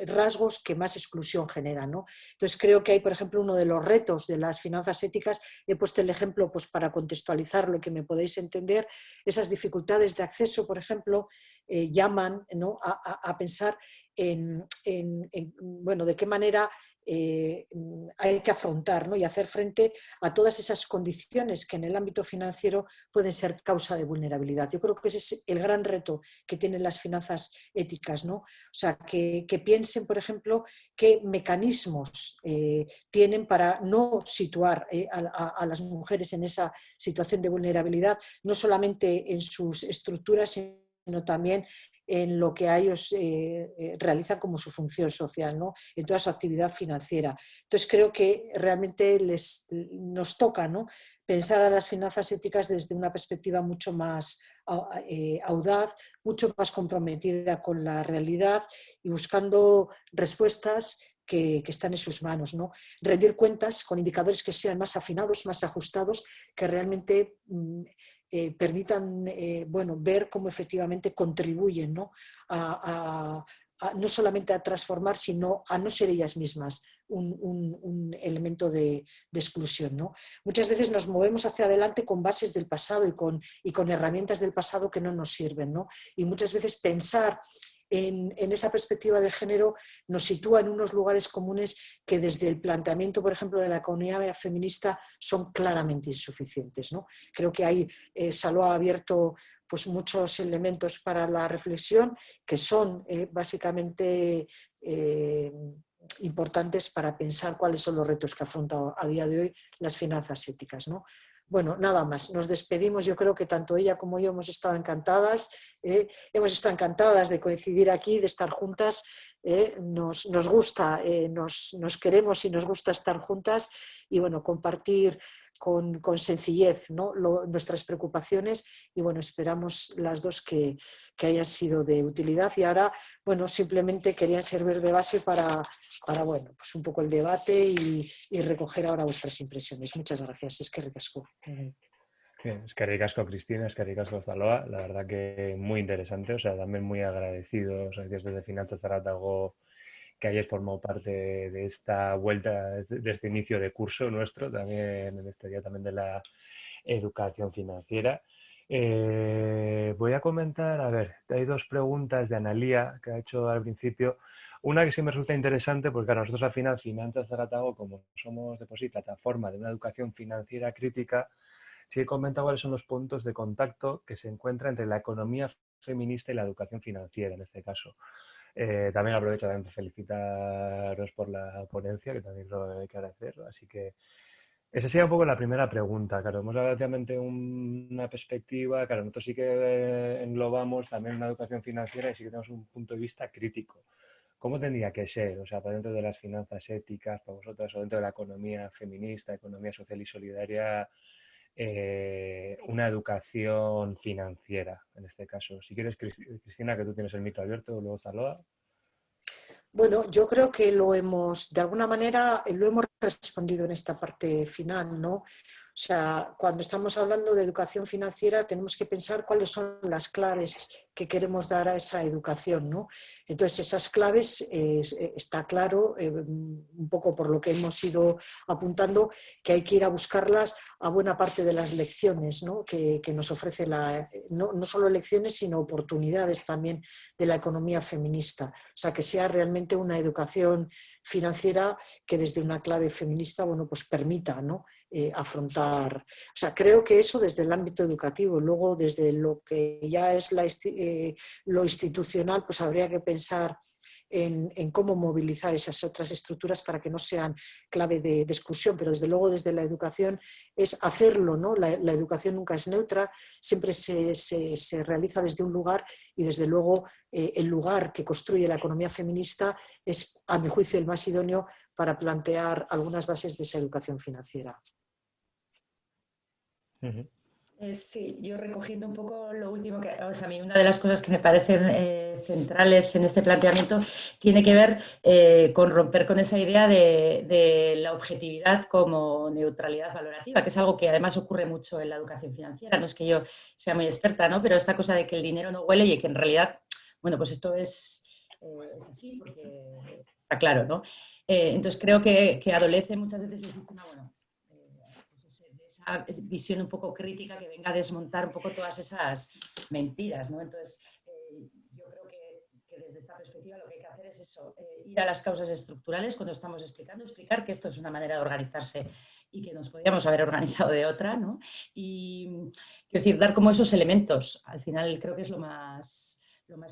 rasgos que más exclusión genera, ¿no? Entonces, creo que hay, por ejemplo, uno de los retos de las finanzas éticas. He puesto el ejemplo pues, para contextualizar lo que me podéis entender. Esas dificultades de acceso, por ejemplo, llaman, ¿no?, a pensar bueno, de qué manera hay que afrontar, ¿no?, y hacer frente a todas esas condiciones que en el ámbito financiero pueden ser causa de vulnerabilidad. Yo creo que ese es el gran reto que tienen las finanzas éticas, ¿no? O sea, que piensen, por ejemplo, qué mecanismos tienen para no situar a las mujeres en esa situación de vulnerabilidad, no solamente en sus estructuras, sino también en lo que ellos realizan como su función social, ¿no?, en toda su actividad financiera. Entonces creo que realmente nos toca, ¿no?, pensar a las finanzas éticas desde una perspectiva mucho más audaz, mucho más comprometida con la realidad y buscando respuestas que están en sus manos, ¿no? Rendir cuentas con indicadores que sean más afinados, más ajustados, que realmente permitan bueno, ver cómo efectivamente contribuyen, ¿no?, no solamente a transformar, sino a no ser ellas mismas un elemento de exclusión, ¿no? Muchas veces nos movemos hacia adelante con bases del pasado y con herramientas del pasado que no nos sirven, ¿no? Y muchas veces pensar en esa perspectiva de género nos sitúa en unos lugares comunes que desde el planteamiento, por ejemplo, de la economía feminista son claramente insuficientes, ¿no? Creo que ahí Saló ha abierto pues, muchos elementos para la reflexión que son básicamente importantes para pensar cuáles son los retos que afrontan a día de hoy las finanzas éticas, ¿no? Bueno, nada más, nos despedimos. Yo creo que tanto ella como yo hemos estado encantadas de coincidir aquí, de estar juntas. Nos gusta, nos queremos y nos gusta estar juntas y bueno, compartir con sencillez, ¿no?, nuestras preocupaciones y bueno, esperamos las dos que hayan sido de utilidad. Y ahora, bueno, simplemente querían servir de base para bueno, pues un poco el debate y recoger ahora vuestras impresiones. Muchas gracias. Eskerrik asko. Eskerrik asko, Cristina, eskerrik asko, Zaloa. La verdad que muy interesante, o sea, también muy agradecidos desde Finanzas Zaratago que hayáis formado parte de esta vuelta, de este inicio de curso nuestro, también en este día también de la educación financiera. Voy a comentar, a ver, hay dos preguntas de Analía que ha hecho al principio. Una que sí me resulta interesante, porque a nosotros al final, Finanzas Zaratago, como somos de por sí plataforma de una educación financiera crítica, sí he comentado cuáles son los puntos de contacto que se encuentran entre la economía feminista y la educación financiera, en este caso. También aprovecho para felicitaros por la ponencia, que también lo hay que agradecer. Así que esa sería un poco la primera pregunta. Claro, hemos dado relativamente una perspectiva, claro, nosotros sí que englobamos también una educación financiera y sí que tenemos un punto de vista crítico. ¿Cómo tendría que ser? O sea, para dentro de las finanzas éticas, para vosotras, o dentro de la economía feminista, economía social y solidaria, una educación financiera, en este caso. Si quieres, Cristina, que tú tienes el micro abierto, luego Zaloa. Bueno, yo creo que de alguna manera, lo hemos respondido en esta parte final, ¿no? O sea, cuando estamos hablando de educación financiera tenemos que pensar cuáles son las claves que queremos dar a esa educación, ¿no? Entonces, esas claves, está claro, un poco por lo que hemos ido apuntando, que hay que ir a buscarlas a buena parte de las lecciones, ¿no?, que nos ofrece no solo lecciones, sino oportunidades también de la economía feminista. O sea, que sea realmente una educación financiera que desde una clave feminista, bueno, pues permita, ¿no? Afrontar. O sea, creo que eso desde el ámbito educativo. Luego, desde lo que ya es lo institucional, pues habría que pensar en cómo movilizar esas otras estructuras para que no sean clave de exclusión, pero desde luego desde la educación es hacerlo, ¿no? La educación nunca es neutra, siempre se realiza desde un lugar y desde luego el lugar que construye la economía feminista es, a mi juicio, el más idóneo para plantear algunas bases de esa educación financiera. Ujú. Sí, yo recogiendo un poco lo último que, o sea, a mí una de las cosas que me parecen centrales en este planteamiento tiene que ver con romper con esa idea de la objetividad como neutralidad valorativa, que es algo que además ocurre mucho en la educación financiera. No es que yo sea muy experta, ¿no? Pero esta cosa de que el dinero no huele y que en realidad, bueno, pues esto es así porque está claro, ¿no? Entonces creo que adolece muchas veces el sistema, bueno, de esa visión un poco crítica que venga a desmontar un poco todas esas mentiras, ¿no? Entonces, yo creo que desde esta perspectiva lo que hay que hacer es eso, ir a las causas estructurales cuando estamos explicando, explicar que esto es una manera de organizarse y que nos podríamos haber organizado de otra, ¿no? Y, quiero decir, dar como esos elementos, al final creo que es lo más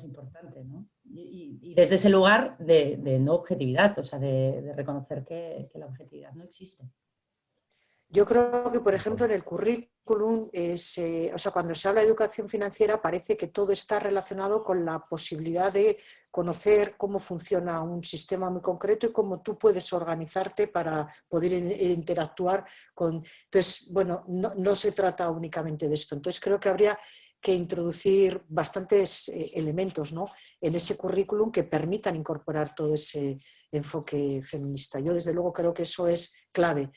importante, ¿no? Y desde ese lugar de no objetividad, o sea, de reconocer que la objetividad no existe. Yo creo que, por ejemplo, en el currículum, o sea, cuando se habla de educación financiera, parece que todo está relacionado con la posibilidad de conocer cómo funciona un sistema muy concreto y cómo tú puedes organizarte para poder interactuar con... Entonces, bueno, no se trata únicamente de esto. Entonces, creo que habría que introducir bastantes elementos, ¿no?, en ese currículum que permitan incorporar todo ese enfoque feminista. Yo, desde luego, creo que eso es clave.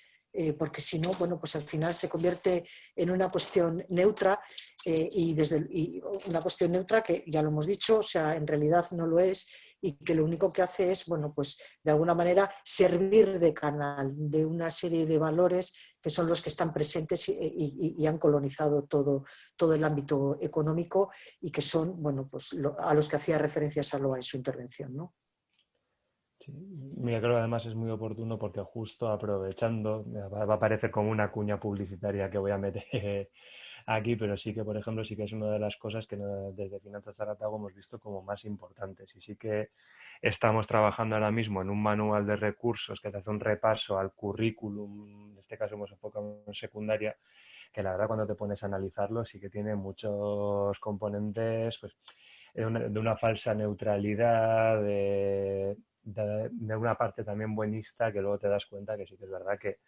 Porque si no, bueno, pues al final se convierte en una cuestión neutra y una cuestión neutra que, ya lo hemos dicho, o sea, en realidad no lo es y que lo único que hace es, bueno, pues de alguna manera servir de canal de una serie de valores que son los que están presentes y han colonizado todo el ámbito económico y que son, bueno, pues a los que hacía referencia Salva en su intervención, ¿no? Sí. Mira, creo que además es muy oportuno porque justo aprovechando, va a parecer como una cuña publicitaria que voy a meter aquí, pero sí que, por ejemplo, sí que es una de las cosas que desde Finanzas Zaratago hemos visto como más importantes y sí que estamos trabajando ahora mismo en un manual de recursos que te hace un repaso al currículum, en este caso hemos enfocado en secundaria, que la verdad cuando te pones a analizarlo sí que tiene muchos componentes, pues de una falsa neutralidad, de una parte también buenista que luego te das cuenta que sí que es verdad que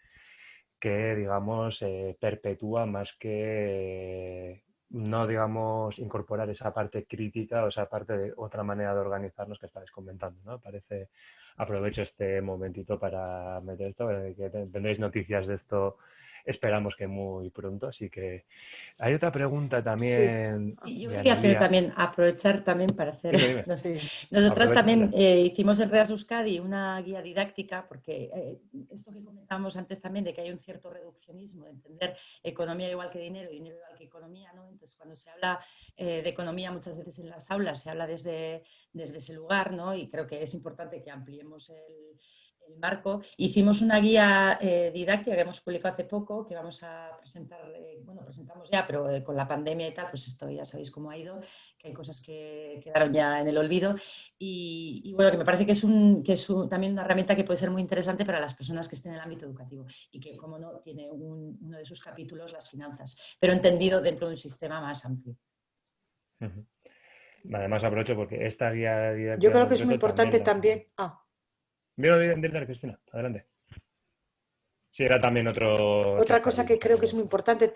digamos, perpetúa más que no, digamos, incorporar esa parte crítica o esa parte de otra manera de organizarnos que estabais comentando, ¿no? Aprovecho este momentito para meter esto, que tendréis noticias de esto, esperamos que muy pronto, así que hay otra pregunta Sí, también Sí, yo de quería hacer Analía. también, aprovechar también para hacer... Dime, dime. sí. Nosotras Aprovecha, también Pilar. hicimos en Reas Euskadi una guía didáctica, porque esto que comentábamos antes también, de que hay un cierto reduccionismo, de entender economía igual que dinero, dinero igual que economía, ¿no? Entonces, cuando se habla de economía muchas veces en las aulas, se habla desde ese lugar, ¿no? Y creo que es importante que ampliemos el marco. Hicimos una guía didáctica que hemos publicado hace poco, que vamos a presentar, bueno, presentamos ya, pero con la pandemia y tal, pues esto ya sabéis cómo ha ido, que hay cosas que quedaron ya en el olvido. Y bueno, que me parece que es también una herramienta que puede ser muy interesante para las personas que estén en el ámbito educativo y que, como no, tiene uno de sus capítulos las finanzas, pero entendido dentro de un sistema más amplio. Ujú. Además aprovecho porque esta guía Yo didáctica en creo que es muy concreto también importante la... también. Dile, Cristina, adelante. Sí, era también otro Otra cosa carril. que creo que es muy importante,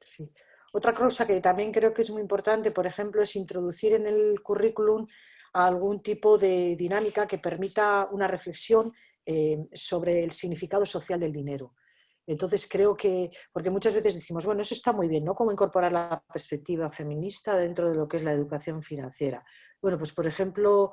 sí. Otra cosa que también creo que es muy importante, por ejemplo, es introducir en el currículum algún tipo de dinámica que permita una reflexión sobre el significado social del dinero. Entonces creo que, porque muchas veces decimos, bueno, eso está muy bien, ¿no? Cómo incorporar la perspectiva feminista dentro de lo que es la educación financiera. Bueno, pues por ejemplo,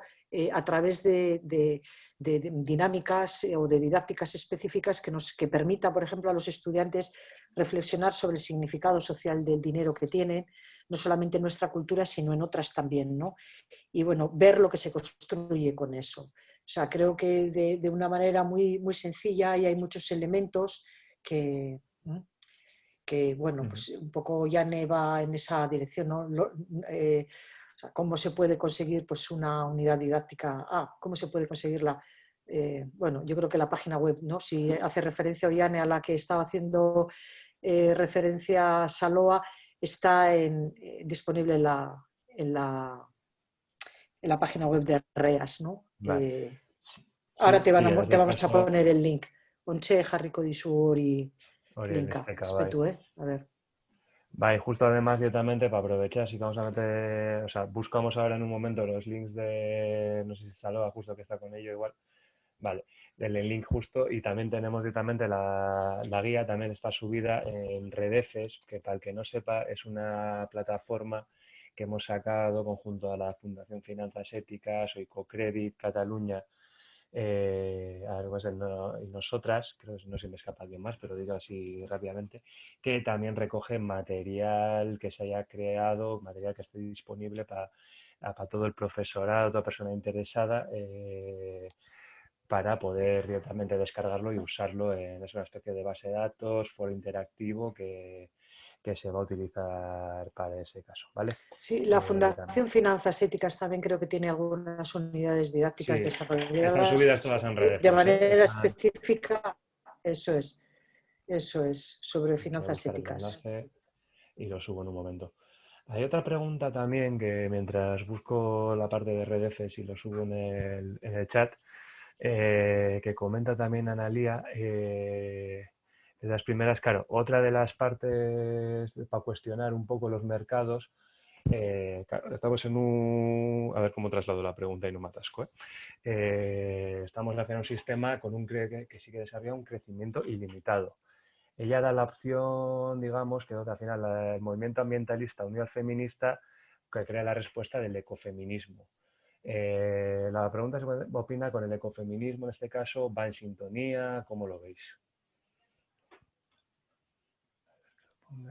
a través de dinámicas o de didácticas específicas que permita, por ejemplo, a los estudiantes reflexionar sobre el significado social del dinero que tienen, no solamente en nuestra cultura, sino en otras también, ¿no? Y bueno, ver lo que se construye con eso. sea, creo que de una manera muy, muy sencilla y hay muchos elementos que, bueno, pues un poco Yane va en esa dirección, ¿no? O sea, ¿cómo se puede conseguir pues, una unidad didáctica? ¿Cómo se puede conseguirla? Bueno, yo creo que la página web, ¿no? Si hace referencia Ollane a la que estaba haciendo referencia Saloa, está disponible en la página web de REAS, ¿no? Vale. Ahora Sí, te y en este vamos a caso, poner el link. Ontxe jarriko dizu hori Oriol linka. Esteka, bai. Espetu, a ver. Vale, justo además directamente para aprovechar, sí que vamos a meter, o sea, buscamos ahora en un momento los links de, no sé si Saloa justo que está con ello igual, vale, el link justo y también tenemos directamente la guía, también está subida en Redefes, que para el que no sepa es una plataforma que hemos sacado conjunto a la Fundación Finanzas Éticas, Oicocredit, Cataluña, además y nosotras, creo que no se me escapa alguien más, pero digo así rápidamente, que también recoge material que se haya creado, material que esté disponible para todo el profesorado, toda persona interesada, para poder directamente descargarlo y usarlo es una especie de base de datos, foro interactivo que se va a utilizar para ese caso, ¿vale? Sí, la Fundación Finanzas Éticas también creo que tiene algunas unidades didácticas Sí, están desarrolladas subidas todas en redes. de manera específica, eso es, sobre finanzas Buscar el éticas. enlace y lo subo en un momento. Hay otra pregunta también que mientras busco la parte de Redefes y lo subo en el chat, que comenta también Analía, de las primeras, claro, otra de las partes para cuestionar un poco los mercados, claro, estamos en un... A ver cómo traslado la pregunta y no me atasco. Estamos haciendo un sistema con que sí que desarrolla un crecimiento ilimitado. Ella da la opción, digamos, que al final el movimiento ambientalista unido al feminista que crea la respuesta del ecofeminismo. La pregunta es, ¿qué opina con el ecofeminismo en este caso? ¿Va en sintonía? ¿Cómo lo veis?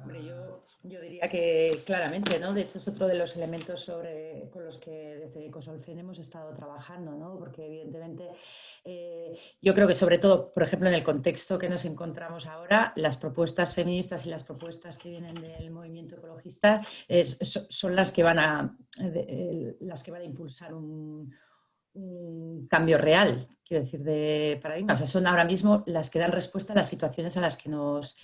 Hombre, yo diría que claramente, ¿no? De hecho, es otro de los elementos con los que desde Ecosolfen hemos estado trabajando, ¿no? Porque evidentemente yo creo que sobre todo, por ejemplo, en el contexto que nos encontramos ahora, las propuestas feministas y las propuestas que vienen del movimiento ecologista son las que van a impulsar un cambio real, quiero decir, de paradigma. O sea, son ahora mismo las que dan respuesta a las situaciones a las que nos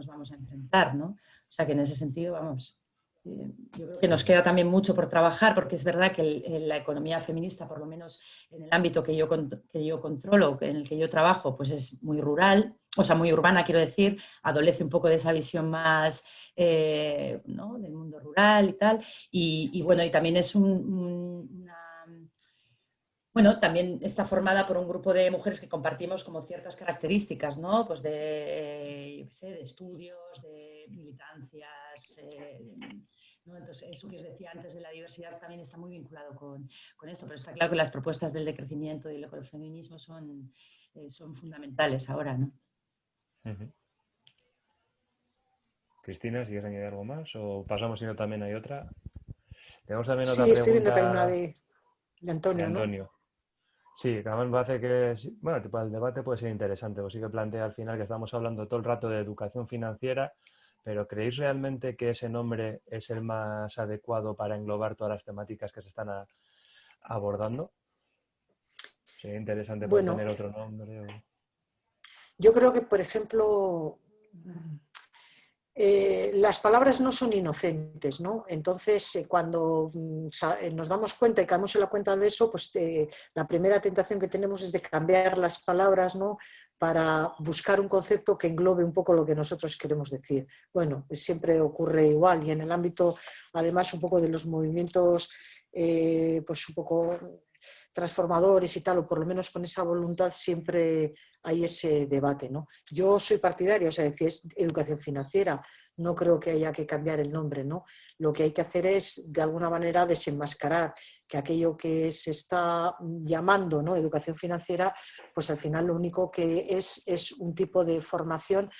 vamos a enfrentar, ¿no? O sea, que en ese sentido, vamos, yo creo que nos queda también mucho por trabajar, porque es verdad que la economía feminista, por lo menos en el ámbito que yo controlo, en el que yo trabajo, pues es muy rural, o sea, muy urbana, quiero decir, adolece un poco de esa visión más ¿no? del mundo rural y tal. Y bueno, y también es bueno, también está formada por un grupo de mujeres que compartimos como ciertas características, ¿no? Pues yo qué sé, de estudios, de militancias, ¿no? Entonces, eso que os decía antes de la diversidad también está muy vinculado con esto, pero está claro que las propuestas del decrecimiento y del ecofeminismo son fundamentales ahora, ¿no? Cristina, ¿sigues añadir algo más? ¿O pasamos si no también hay otra? Tenemos también otra Sí, estoy viendo que hay una pregunta de Antonio, ¿no? Sí, que además me parece que, bueno, tipo, el debate puede ser interesante, pues sí que plantea al final que estamos hablando todo el rato de educación financiera, pero ¿creéis realmente que ese nombre es el más adecuado para englobar todas las temáticas que se están abordando? Sería interesante poder Bueno, tener otro nombre. yo creo que, por ejemplo, las palabras no son inocentes, ¿no? Entonces, cuando nos damos cuenta y caemos en la cuenta de eso, pues la primera tentación que tenemos es de cambiar las palabras, ¿no? Para buscar un concepto que englobe un poco lo que nosotros queremos decir. Bueno, pues siempre ocurre igual y en el ámbito, además, un poco de los movimientos, pues un poco transformadores y tal, o por lo menos con esa voluntad siempre hay ese debate, ¿no? Yo soy partidaria, o sea, decir, es educación financiera, no creo que haya que cambiar el nombre, ¿no? Lo que hay que hacer es, de alguna manera, desenmascarar que aquello que se está llamando, ¿no?, educación financiera, pues al final lo único que es un tipo de formación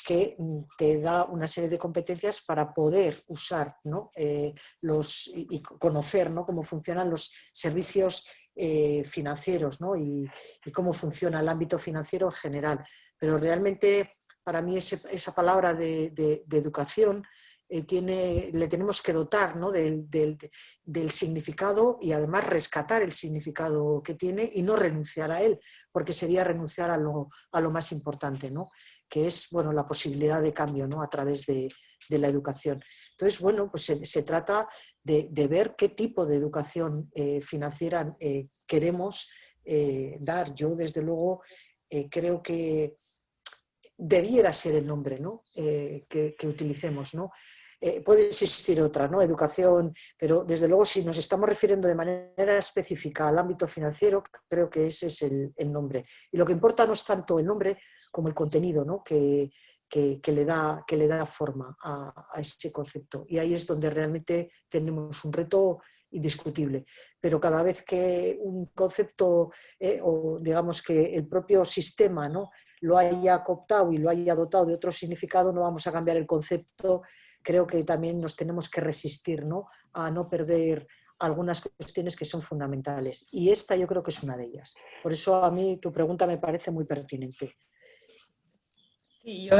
que te da una serie de competencias para poder usar, ¿no?, y conocer, ¿no?, cómo funcionan los servicios financieros, ¿no? Y cómo funciona el ámbito financiero en general. Pero realmente para mí esa palabra de educación le tenemos que dotar, ¿no? del significado y además rescatar el significado que tiene y no renunciar a él, porque sería renunciar a lo más importante, ¿no? Que es, bueno, la posibilidad de cambio, ¿no? A través de la educación. Entonces, bueno, pues se trata de ver qué tipo de educación financiera queremos dar. Yo, desde luego, creo que debiera ser el nombre, ¿no? que utilicemos, ¿no? Puede existir otra, ¿no? Educación, pero desde luego si nos estamos refiriendo de manera específica al ámbito financiero, creo que ese es el nombre. Y lo que importa no es tanto el nombre como el contenido, ¿no? que le da forma a ese concepto. Y ahí es donde realmente tenemos un reto indiscutible. Pero cada vez que un concepto, o digamos que el propio sistema, ¿no? lo haya cooptado y lo haya dotado de otro significado, no vamos a cambiar el concepto. Creo que también nos tenemos que resistir, ¿no? A no perder algunas cuestiones que son fundamentales. Y esta yo creo que es una de ellas. Por eso a mí tu pregunta me parece muy pertinente. Sí, yo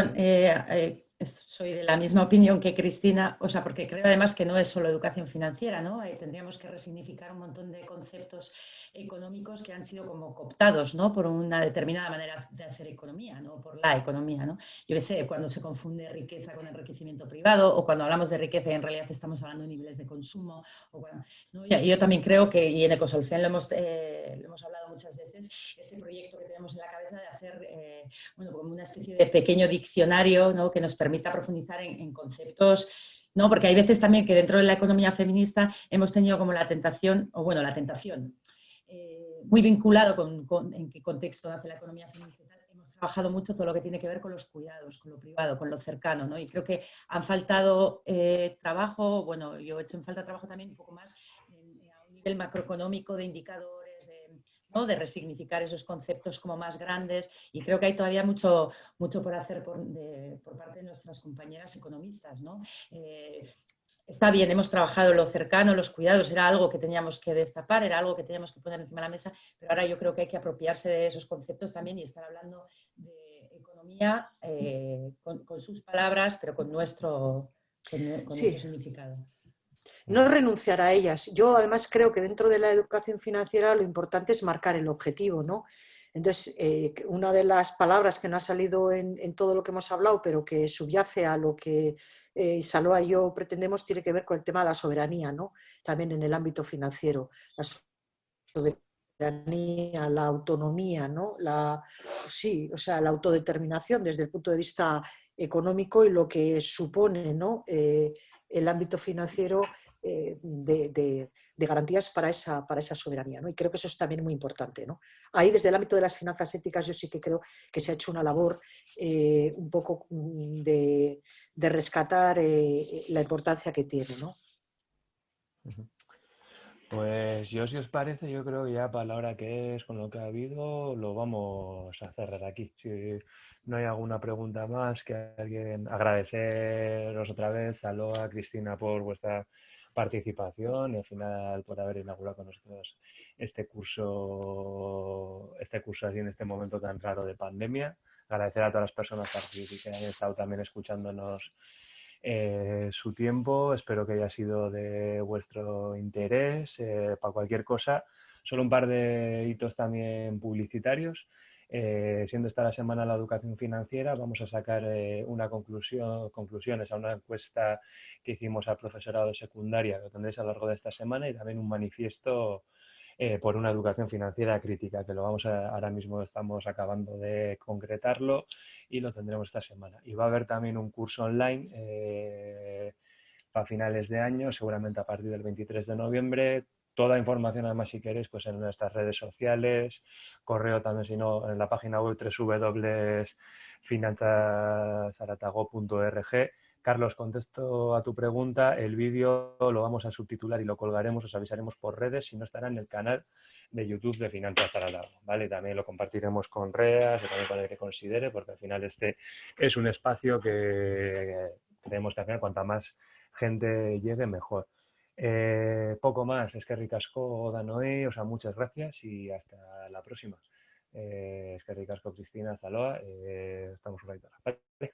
soy de la misma opinión que Cristina, o sea, porque creo además que no es solo educación financiera, ¿no? Tendríamos que resignificar un montón de conceptos económicos que han sido como cooptados, ¿no? Por una determinada manera de hacer economía, ¿no? Por la economía, ¿no? Yo qué sé, cuando se confunde riqueza con enriquecimiento privado, o cuando hablamos de riqueza y en realidad estamos hablando de niveles de consumo, o cuando, ¿no? Y yo también creo que, y en Ecosolución lo hemos hablado muchas veces, este proyecto que tenemos en la cabeza de hacer, bueno, como una especie de pequeño diccionario, ¿no? Que nos permita profundizar en conceptos, ¿no? Porque hay veces también que dentro de la economía feminista hemos tenido como la tentación, o bueno, la tentación, muy vinculado con en qué contexto hace la economía feminista. Hemos trabajado mucho todo lo que tiene que ver con los cuidados, con lo privado, con lo cercano, ¿no? Y creo que han faltado trabajo, bueno, yo he hecho en falta trabajo también un poco más a un nivel macroeconómico de indicadores, ¿no? De resignificar esos conceptos como más grandes, y creo que hay todavía mucho por hacer por parte de nuestras compañeras economistas, ¿no? Está bien, hemos trabajado lo cercano, los cuidados, era algo que teníamos que destapar, era algo que teníamos que poner encima de la mesa, pero ahora yo creo que hay que apropiarse de esos conceptos también y estar hablando de economía con sus palabras, pero con nuestro Sí, significado. no renunciar a ellas. Yo además creo que dentro de la educación financiera lo importante es marcar el objetivo, ¿no? Entonces, una de las palabras que no ha salido en todo lo que hemos hablado, pero que subyace a lo que Saloa y yo pretendemos, tiene que ver con el tema de la soberanía, ¿no? También en el ámbito financiero. La soberanía, la autonomía, ¿no? Sí, o sea, la autodeterminación desde el punto de vista económico y lo que supone, ¿no? El ámbito financiero de garantías para esa soberanía, ¿no? Y creo que eso es también muy importante, ¿no? Ahí, desde el ámbito de las finanzas éticas, yo sí que creo que se ha hecho una labor un poco de rescatar la importancia que tiene, ¿no? Pues yo, si os parece, yo creo que ya para la hora que es, con lo que ha habido, lo vamos a cerrar aquí. Si no hay alguna pregunta más, que alguien agradeceros otra vez a Loa, Cristina, por vuestra participación y al final por haber inaugurado con nosotros este curso así en este momento tan raro de pandemia. Agradecer a todas las personas que han estado también escuchándonos su tiempo. Espero que haya sido de vuestro interés. Para cualquier cosa, solo un par de hitos también publicitarios. Siendo esta la semana de la educación financiera, vamos a sacar conclusiones a una encuesta que hicimos al profesorado de secundaria, que tendréis a lo largo de esta semana, y también un manifiesto por una educación financiera crítica, que ahora mismo estamos acabando de concretarlo y lo tendremos esta semana. Y va a haber también un curso online para finales de año, seguramente a partir del 23 de noviembre. Toda información, además, si queréis, pues en nuestras redes sociales, correo también, si no, en la página web www.finanzasaratago.org. Carlos, contesto a tu pregunta. El vídeo lo vamos a subtitular y lo colgaremos, os avisaremos por redes, si no estará en el canal de YouTube de Finanzas Zaratago, ¿vale? También lo compartiremos con REAS, también con el que considere, porque al final este es un espacio que creemos que al final cuanta más gente llegue, mejor. Poco más, es que ricasco Danoe, o sea, muchas gracias y hasta la próxima. Es que ricasco Cristina, hasta luego, estamos por ahí. Vale.